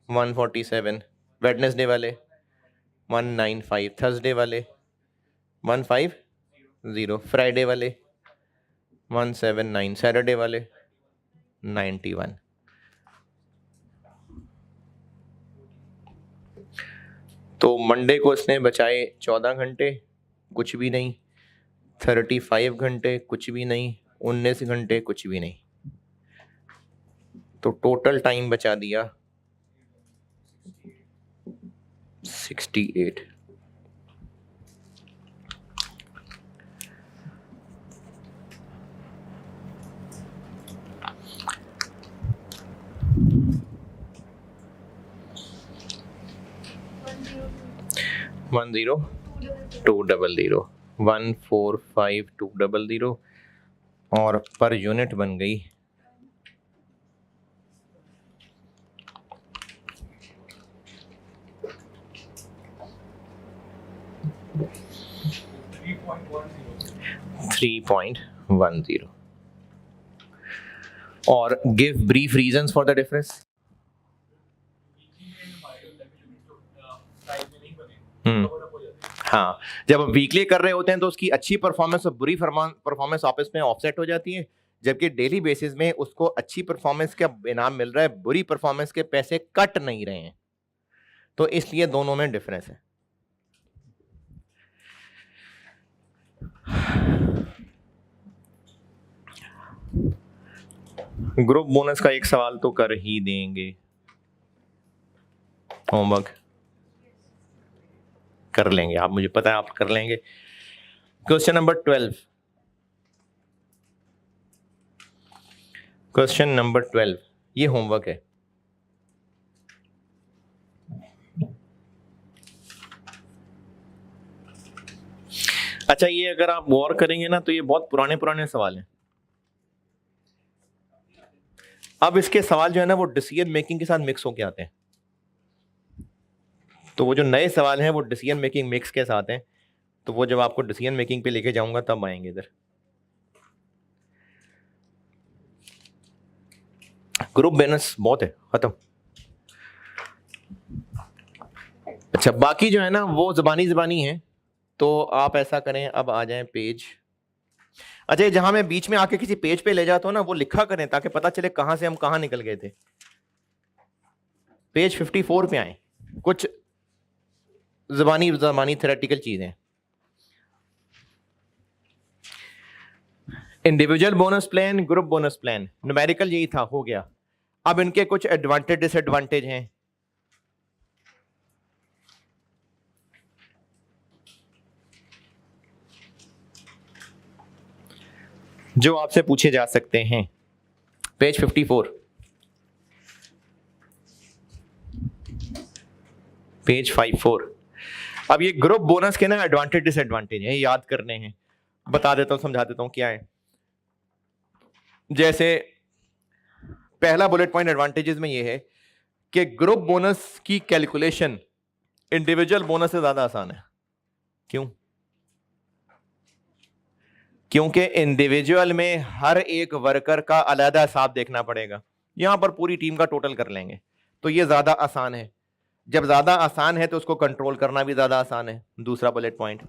147, वेडनेसडे वाले 195, थर्सडे वाले 150, फ्राइडे वाले 179, सैटरडे वाले 91। तो मंडे को इसने बचाए 14 घंटे, कुछ भी नहीं। 35 घंटे, कुछ भी नहीं। 19 घंटे, कुछ भी नहीं। तो टोटल टाइम बचा दिया 68। वन 0 200 145 200 और पर यूनिट बन गई 3.10। और give brief reasons for the difference. हाँ, जब हम वीकली कर रहे होते हैं तो उसकी अच्छी परफॉर्मेंस और बुरी परफॉर्मेंस आपस में ऑफसेट हो जाती है, जबकि डेली बेसिस में उसको अच्छी परफॉर्मेंस का इनाम मिल रहा है, बुरी परफॉर्मेंस के पैसे कट नहीं रहे हैं। तो इसलिए दोनों में डिफरेंस है। ग्रुप बोनस का एक सवाल तो कर ही देंगे, होमवर्क कर लेंगे आप, मुझे पता है आप कर लेंगे। Question number 12। क्वेश्चन नंबर 12 ये होमवर्क है। अच्छा, ये अगर आप गौर करेंगे ना तो ये बहुत पुराने सवाल हैं। अब इसके सवाल जो है ना वो डिसीजन मेकिंग के साथ मिक्स होके आते हैं। तो वो जो नए सवाल हैं वो डिसीजन मेकिंग मिक्स के साथ हैं। तो वो जब आपको डिसीजन मेकिंग पे लेके जाऊंगा तब आएंगे इधर। ग्रुप बोनस बहुत है, खत्म। अच्छा, बाकी जो है ना वो जबानी है। तो आप ऐसा करें, अब आ जाएं पेज। अच्छा, जहां मैं बीच में आके किसी पेज पे ले जाता हूं ना वो लिखा करें ताकि पता चले कहां से हम कहां निकल गए थे। पेज 54 पे आए। कुछ जबानी थ्योरेटिकल चीजें। Individual bonus plan, group bonus plan, numerical यही था, हो गया। अब इनके कुछ एडवांटेज डिसएडवांटेज हैं। जो आपसे पूछे जा सकते हैं। Page 54, page 54। अब ये ग्रुप बोनस के ना एडवांटेज डिसएडवांटेज है, याद करने हैं, बता देता हूं, समझा देता हूं क्या है। जैसे पहला बुलेट पॉइंट एडवांटेजेस में ये है कि ग्रुप बोनस की कैलकुलेशन इंडिविजुअल बोनस से ज्यादा आसान है। क्यों? क्योंकि इंडिविजुअल में हर एक वर्कर का अलग हिसाब देखना पड़ेगा, यहां पर पूरी टीम का टोटल कर लेंगे, तो ये ज्यादा आसान है। जब ज्यादा आसान है तो उसको कंट्रोल करना भी ज्यादा आसान है, दूसरा बुलेट पॉइंट।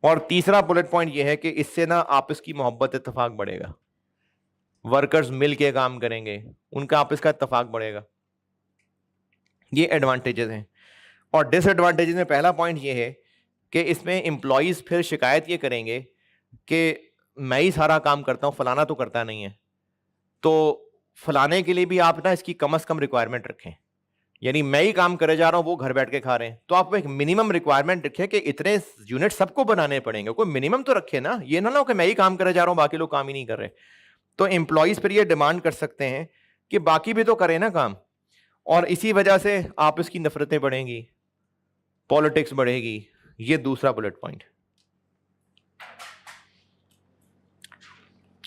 और तीसरा बुलेट पॉइंट यह है कि इससे ना आपस की मोहब्बत इत्तेफाक बढ़ेगा, वर्कर्स मिल के काम करेंगे, उनका आपस का इत्तेफाक बढ़ेगा। ये एडवांटेजेस हैं। और डिसएडवांटेजेस में पहला पॉइंट ये है कि इसमें एम्प्लॉयज फिर शिकायत ये करेंगे कि मैं ही सारा काम करता हूं, फलाना तो करता नहीं है। तो फलाने के लिए भी आप ना इसकी कम से कम रिक्वायरमेंट रखें, यानी मैं ही काम करे जा रहा हूं, वो घर बैठ के खा रहे हैं, तो आप एक मिनिमम रिक्वायरमेंट रखें कि इतने यूनिट सबको बनाने पड़ेंगे, कोई मिनिमम तो रखे ना, ये ना हो कि मैं ही काम करे जा रहा हूं बाकी लोग काम ही नहीं कर रहे। तो एम्प्लॉयज फिर ये डिमांड कर सकते हैं कि बाकी भी तो करें ना काम, और इसी वजह से आप इसकी नफरतें बढ़ेंगी, पॉलिटिक्स बढ़ेगी। ये दूसरा बुलेट पॉइंट।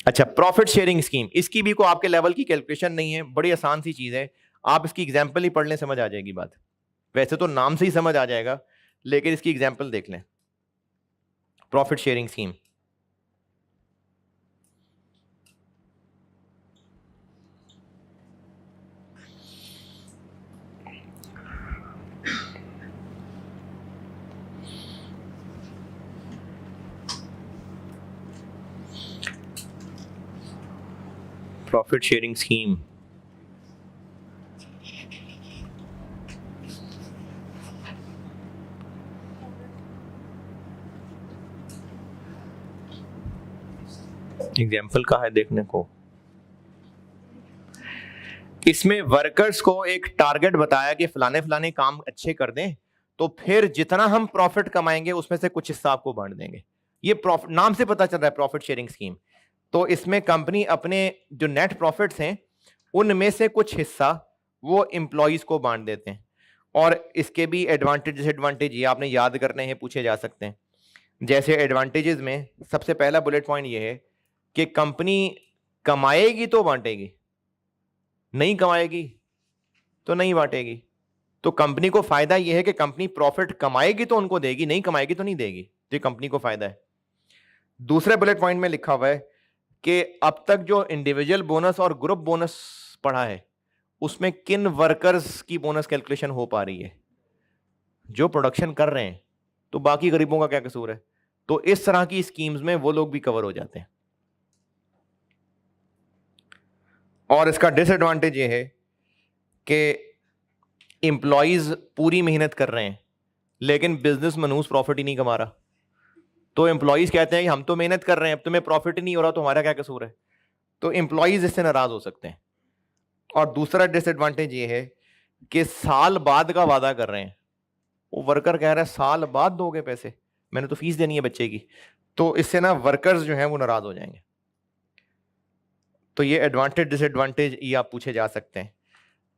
अच्छा, प्रॉफिट शेयरिंग स्कीम, इसकी भी को आपके लेवल की कैलकुलेशन नहीं है, बड़ी आसान सी चीज है, आप इसकी एग्जांपल ही पढ़ लें, समझ आ जाएगी बात। वैसे तो नाम से ही समझ आ जाएगा, लेकिन इसकी एग्जांपल देख लें। Profit sharing scheme, profit sharing scheme. Example कहाँ है देखने को? इसमें वर्कर्स को एक टारगेट बताया कि फलाने फलाने काम अच्छे कर दें, तो फिर जितना हम प्रॉफिट कमाएंगे उसमें से कुछ हिस्सा आपको बांट देंगे। ये प्रॉफिट, नाम से पता चल रहा है प्रॉफिट शेयरिंग स्कीम। तो इसमें कंपनी अपने जो नेट प्रॉफिट्स हैं उनमें से कुछ हिस्सा वो एम्प्लॉयज को बांट देते हैं। और इसके भी एडवांटेज डिसएडवांटेज ये आपने याद करने हैं, पूछे जा सकते हैं। जैसे एडवांटेजेस में सबसे पहला बुलेट पॉइंट ये है कि कंपनी कमाएगी तो बांटेगी, नहीं कमाएगी तो नहीं बांटेगी। तो कंपनी को फायदा यह है कि कंपनी प्रॉफिट कमाएगी तो उनको देगी, नहीं कमाएगी तो नहीं देगी, तो ये कंपनी को फायदा है। दूसरे बुलेट पॉइंट में लिखा हुआ है कि अब तक जो इंडिविजुअल बोनस और ग्रुप बोनस पढ़ा है उसमें किन वर्कर्स की बोनस कैलकुलेशन हो पा रही है? जो प्रोडक्शन कर रहे हैं, तो बाकी गरीबों का क्या कसूर है? तो इस तरह की स्कीम्स में वो लोग भी कवर हो जाते हैं। और इसका डिसएडवांटेज ये है कि एम्प्लॉयज पूरी मेहनत कर रहे हैं लेकिन बिजनेस मनूस प्रॉफिट ही नहीं कमा रहा। तो एम्प्लॉयज कहते हैं कि हम तो मेहनत कर रहे हैं, अब तुम्हें प्रॉफिट ही नहीं हो रहा, तो हमारा क्या कसूर है? तो एम्प्लॉयज इससे नाराज हो सकते हैं। और दूसरा डिसएडवांटेज ये है कि साल बाद का वादा कर रहे हैं, वो वर्कर कह रहा है साल बाद दोगे पैसे, मैंने तो फीस देनी है बच्चे की, तो इससे ना वर्कर्स जो हैं वो नाराज हो जाएंगे। तो ये एडवांटेज डिसएडवांटेज ये आप पूछे जा सकते हैं।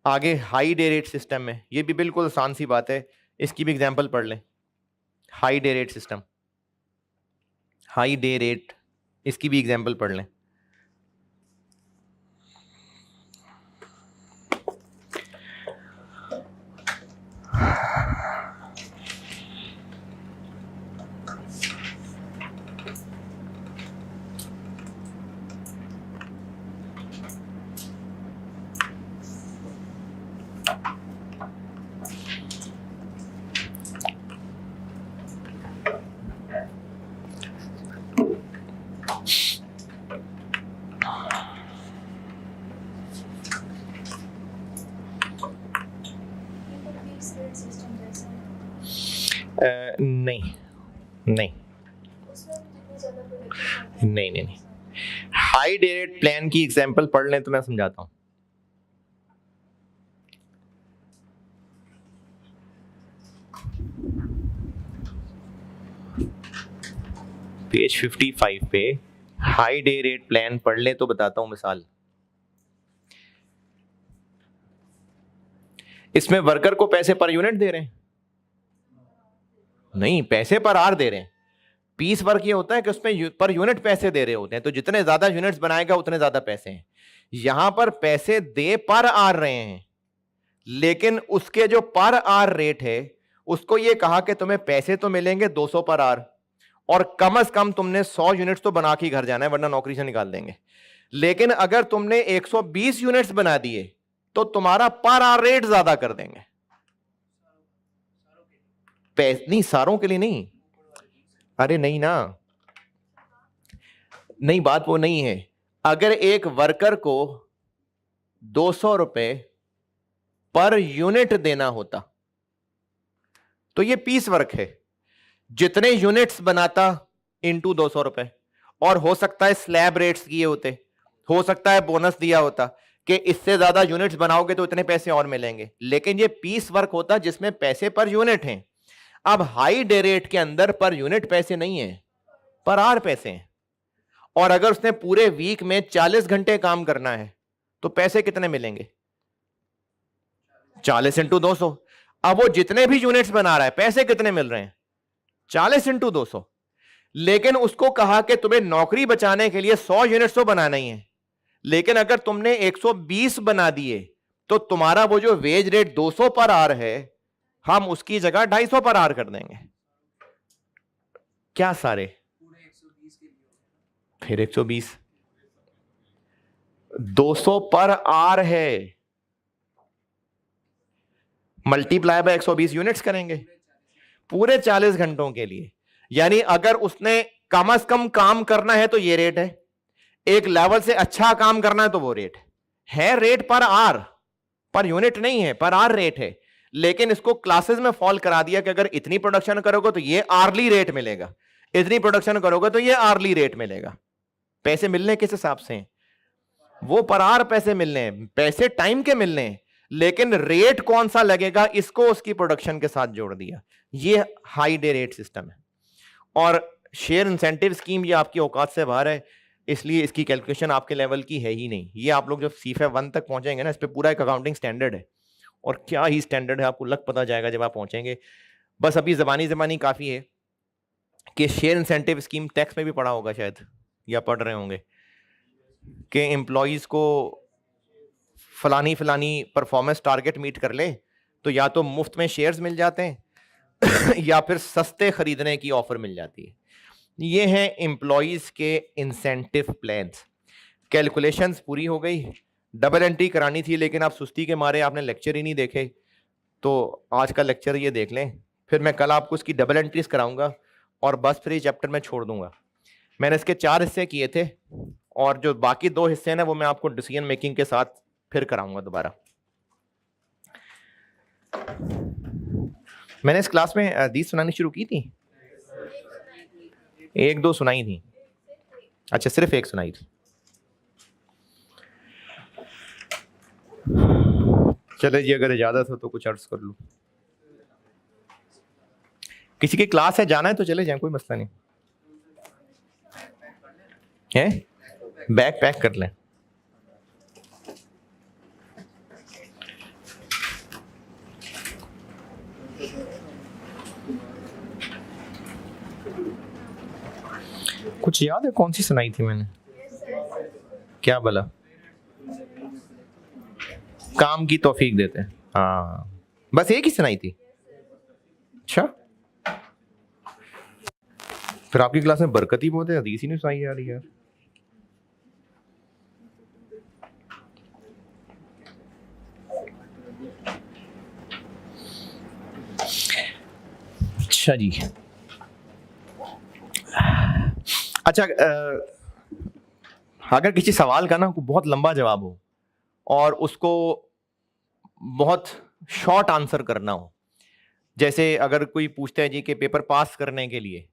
आगे हाई डे रेट सिस्टम में, ये भी बिल्कुल आसान सी बात है, इसकी भी एग्जांपल पढ़ लें। High day rate system, high day rate, इसकी भी एग्जांपल पढ़ लें। नहीं नहीं नहीं नहीं नहीं, हाई डे रेट प्लान की एग्जांपल पढ़ लें तो मैं समझाता हूं। पेज 55 पे हाई डे रेट प्लान पढ़ लें तो बताता हूं मिसाल। इसमें वर्कर को पैसे पर यूनिट दे रहे हैं, नहीं, पैसे पर आर दे रहे हैं। पीस वर्क ये होता है कि उसमें पर यूनिट पैसे दे रहे होते हैं, तो जितने ज्यादा यूनिट्स बनाएगा उतने ज्यादा पैसे हैं। यहां पर पैसे दे पर आर रहे हैं, लेकिन उसके जो पर आर रेट है उसको ये कहा कि तुम्हें पैसे तो मिलेंगे 200 पर आर, और कम से कम तुमने 100 यूनिट्स तो बना के घर जाना है, वरना नौकरी से निकाल देंगे। लेकिन अगर तुमने 120 यूनिट्स बना दिए तो तुम्हारा पर आर रेट ज्यादा कर देंगे। नहीं, सारों के लिए नहीं। अरे नहीं ना, नहीं, बात वो नहीं है। अगर एक वर्कर को 200 रुपए पर यूनिट देना होता तो ये पीस वर्क है, जितने यूनिट्स बनाता इनटू 200 रुपए, और हो सकता है स्लैब रेट्स किए होते, हो सकता है बोनस दिया होता कि इससे ज्यादा यूनिट्स बनाओगे तो इतने पैसे और मिलेंगे। लेकिन ये पीस वर्क होता जिसमें पैसे पर यूनिट हैं। अब हाई डे रेट के अंदर पर यूनिट पैसे नहीं है, पर आर पैसे हैं। और अगर उसने पूरे वीक में 40 घंटे काम करना है तो पैसे कितने मिलेंगे? 40 इंटू 200। अब वो जितने भी यूनिट्स बना रहा है पैसे कितने मिल रहे हैं? 40 इंटू 200। लेकिन उसको कहा कि तुम्हें नौकरी बचाने के लिए 100 यूनिट्स तो बनाना ही है, लेकिन अगर तुमने 120 बना दिए तो तुम्हारा वो जो वेज रेट 200 पर आर है, हम उसकी जगह 250 पर आर कर देंगे। क्या सारे? फिर 120, 200 पर आर है, मल्टीप्लाई बाय 120 यूनिट्स करेंगे पूरे 40 घंटों के लिए। यानी अगर उसने कम से कम काम करना है तो ये रेट है, एक लेवल से अच्छा काम करना है तो वो रेट है। रेट पर आर, पर यूनिट नहीं है, पर आर रेट है। लेकिन इसको क्लासेस में फॉल करा दिया कि अगर इतनी प्रोडक्शन करोगे तो ये आरली रेट मिलेगा, इतनी प्रोडक्शन करोगे तो ये आरली रेट मिलेगा। पैसे मिलने किस हिसाब से? वो पर आर पैसे मिलने हैं, पैसे टाइम के मिलने हैं, लेकिन रेट कौन सा लगेगा इसको उसकी प्रोडक्शन के साथ जोड़ दिया। ये हाई डे रेट सिस्टम है। और शेयर इंसेंटिव स्कीम ये आपकी औकात से बाहर है, इसलिए इसकी कैलकुलेशन आपके लेवल की है ही नहीं। ये आप लोग जब सीफे 1 तक पहुंचेंगे ना, इस पे पूरा एक अकाउंटिंग स्टैंडर्ड है, और क्या ही स्टैंडर्ड है आपको लग पता जाएगा जब आप पहुंचेंगे। बस अभी जबानी काफी है कि शेयर इंसेंटिव स्कीम टैक्स में भी पढ़ा होगा शायद, या पढ़ रहे होंगे कि एम्प्लॉयज को फलानी परफॉर्मेंस टारगेट मीट कर ले तो या तो मुफ्त में शेयर्स मिल जाते हैं या फिर सस्ते खरीदने की ऑफर मिल जाती है। ये हैं एम्प्लॉयज के इंसेंटिव प्लान्स। कैलकुलेशंस पूरी हो गई, डबल एंट्री करानी थी लेकिन आप सुस्ती के मारे आपने लेक्चर ही नहीं देखे, तो आज का लेक्चर ये देख लें, फिर मैं कल आपको इसकी डबल एंट्रीज कराऊंगा और बस फिर ये चैप्टर में छोड़ दूंगा। मैंने इसके 4 हिस्से किए थे और जो बाकी 2 हिस्से हैं ना वो मैं आपको डिसीजन मेकिंग के साथ फिर कराऊंगा दोबारा। मैंने इस क्लास में हदीस सुनानी शुरू की थी, 1-2 सुनाई थी। अच्छा, सिर्फ 1 सुनाई थी। चले जी, अगर इजाजत हो तो कुछ अर्ज कर लूं। किसी की क्लास है, जाना है तो चले जाए, कोई मसला नहीं है। बैग पैक कर लें। कुछ याद है कौन सी सुनाई थी मैंने? क्या बोला? काम की तौफीक देते हैं। हाँ, बस एक ही सुनाई थी। अच्छा, फिर आपकी क्लास में बरकत ही बहुत है, हदीस ही नहीं सुनाई जा रही यार। अच्छा जी, अच्छा, अगर किसी सवाल का ना बहुत लंबा जवाब हो और उसको बहुत शॉर्ट आंसर करना हो, जैसे अगर कोई पूछता है जी कि पेपर पास करने के लिए,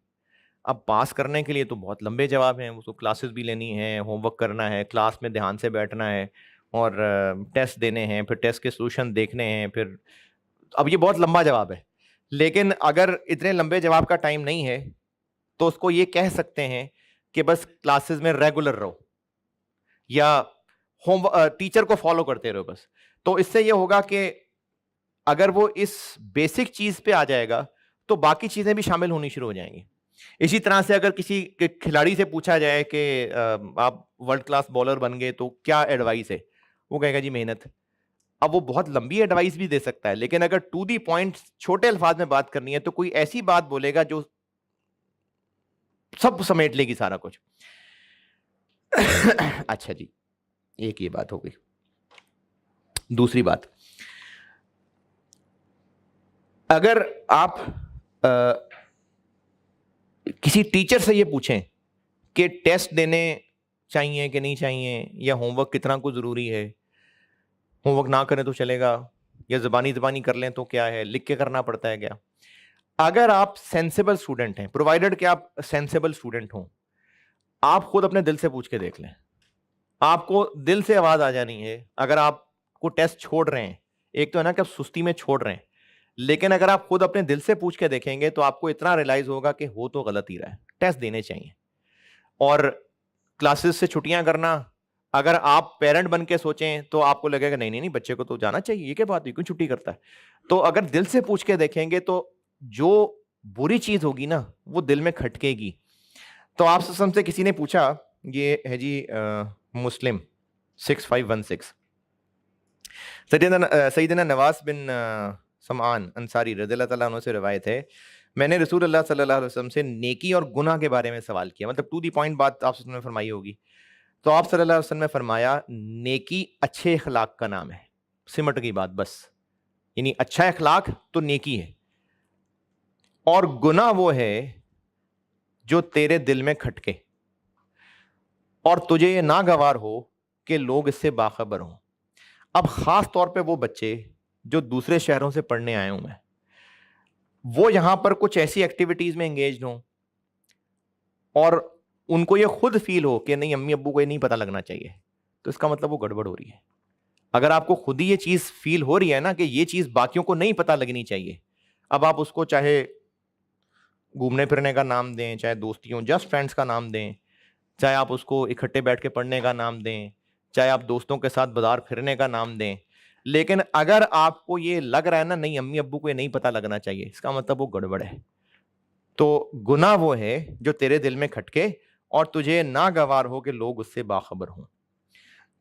अब पास करने के लिए तो बहुत लंबे जवाब हैं, उसको क्लासेस भी लेनी है, होमवर्क करना है, क्लास में ध्यान से बैठना है और टेस्ट देने हैं, फिर टेस्ट के सॉल्यूशन देखने हैं, फिर अब ये बहुत लंबा जवाब है। लेकिन अगर इतने लंबे जवाब का टाइम नहीं है तो उसको ये कह सकते हैं कि बस क्लासेस में रेगुलर रहो या होम टीचर को फॉलो करते रहो बस। तो इससे ये होगा कि अगर वो इस बेसिक चीज पे आ जाएगा तो बाकी चीजें भी शामिल होनी शुरू हो जाएंगी। इसी तरह से अगर किसी के खिलाड़ी से पूछा जाए कि आप वर्ल्ड क्लास बॉलर बन गए तो क्या एडवाइस है, वो कहेगा जी मेहनत। अब वो बहुत लंबी एडवाइस भी दे सकता है, लेकिन अगर टू दी पॉइंट छोटे अल्फाज में बात करनी है तो कोई ऐसी बात बोलेगा जो सब समेट लेगी सारा कुछ। अच्छा जी, एक ये बात हो गई। दूसरी बात, अगर आप किसी टीचर से ये पूछें कि टेस्ट देने चाहिए कि नहीं चाहिए, या होमवर्क कितना को जरूरी है, होमवर्क ना करें तो चलेगा, या ज़बानी कर लें तो क्या है, लिख के करना पड़ता है क्या, अगर आप सेंसेबल स्टूडेंट हैं, प्रोवाइडेड कि आप सेंसेबल स्टूडेंट हों, आप खुद अपने दिल से पूछ के देख लें, आपको दिल से आवाज आ जानी है। अगर आपको टेस्ट छोड़ रहे हैं, एक तो है ना कि आप सुस्ती में छोड़ रहे हैं, लेकिन अगर आप खुद अपने दिल से पूछ के देखेंगे तो आपको इतना रियलाइज होगा कि हो तो गलत ही रहा है, टेस्ट देने चाहिए। और क्लासेस से छुट्टियां करना, अगर आप पेरेंट बन के सोचें तो आपको लगेगा नहीं नहीं नहीं बच्चे को तो जाना चाहिए, ये क्या बात है, क्यों छुट्टी करता है। तो अगर दिल से पूछ के देखेंगे तो जो बुरी चीज होगी ना वो दिल में खटकेगी। तो आप से किसी ने पूछा, ये है जी मुस्लिम 6516, सैयदना नवाज बिन समान अंसारी रज़ियल्लाहु ताला अन्हु से रिवायत है, मैंने रसूल अल्लाह सल्लल्लाहु अलैहि वसल्लम से नेकी और गुनाह के बारे में सवाल किया, मतलब टू दी पॉइंट बात आप ने फरमाई होगी। तो आप सल्लल्लाहु अलैहि वसल्लम ने फरमाया, नेकी अच्छे अखलाक का नाम है, सिमट गई बात बस, यानी अच्छा अखलाक तो नेकी है, और गुनाह वो है जो तेरे दिल में खटके और तुझे ये नागवार हो कि लोग इससे बाखबर हों। अब खास तौर पे वो बच्चे जो दूसरे शहरों से पढ़ने आए हुए हैं, वो यहां पर कुछ ऐसी एक्टिविटीज में एंगेज हों और उनको ये खुद फील हो कि नहीं अम्मी अब्बू को ये नहीं पता लगना चाहिए, तो इसका मतलब वो गड़बड़ हो रही है। अगर आपको खुद ही ये चीज फील हो रही है ना कि ये चीज बाकियों को नहीं पता लगनी चाहिए, अब आप उसको चाहे घूमने फिरने का नाम दें, चाहे दोस्तियों जस्ट फ्रेंड्स का नाम दें, चाहे आप उसको इकट्ठे बैठ के पढ़ने का नाम दें, चाहे आप दोस्तों के साथ बाजार फिरने का नाम दें, लेकिन अगर आपको ये लग रहा है ना नहीं अम्मी अब्बू को ये नहीं पता लगना चाहिए, इसका मतलब वो गड़बड़ है। तो गुनाह वो है जो तेरे दिल में खटके और तुझे नागवार हो कि लोग उससे बाखबर हों।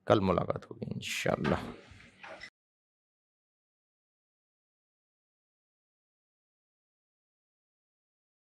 कल मुलाकात होगी इंशाअल्लाह।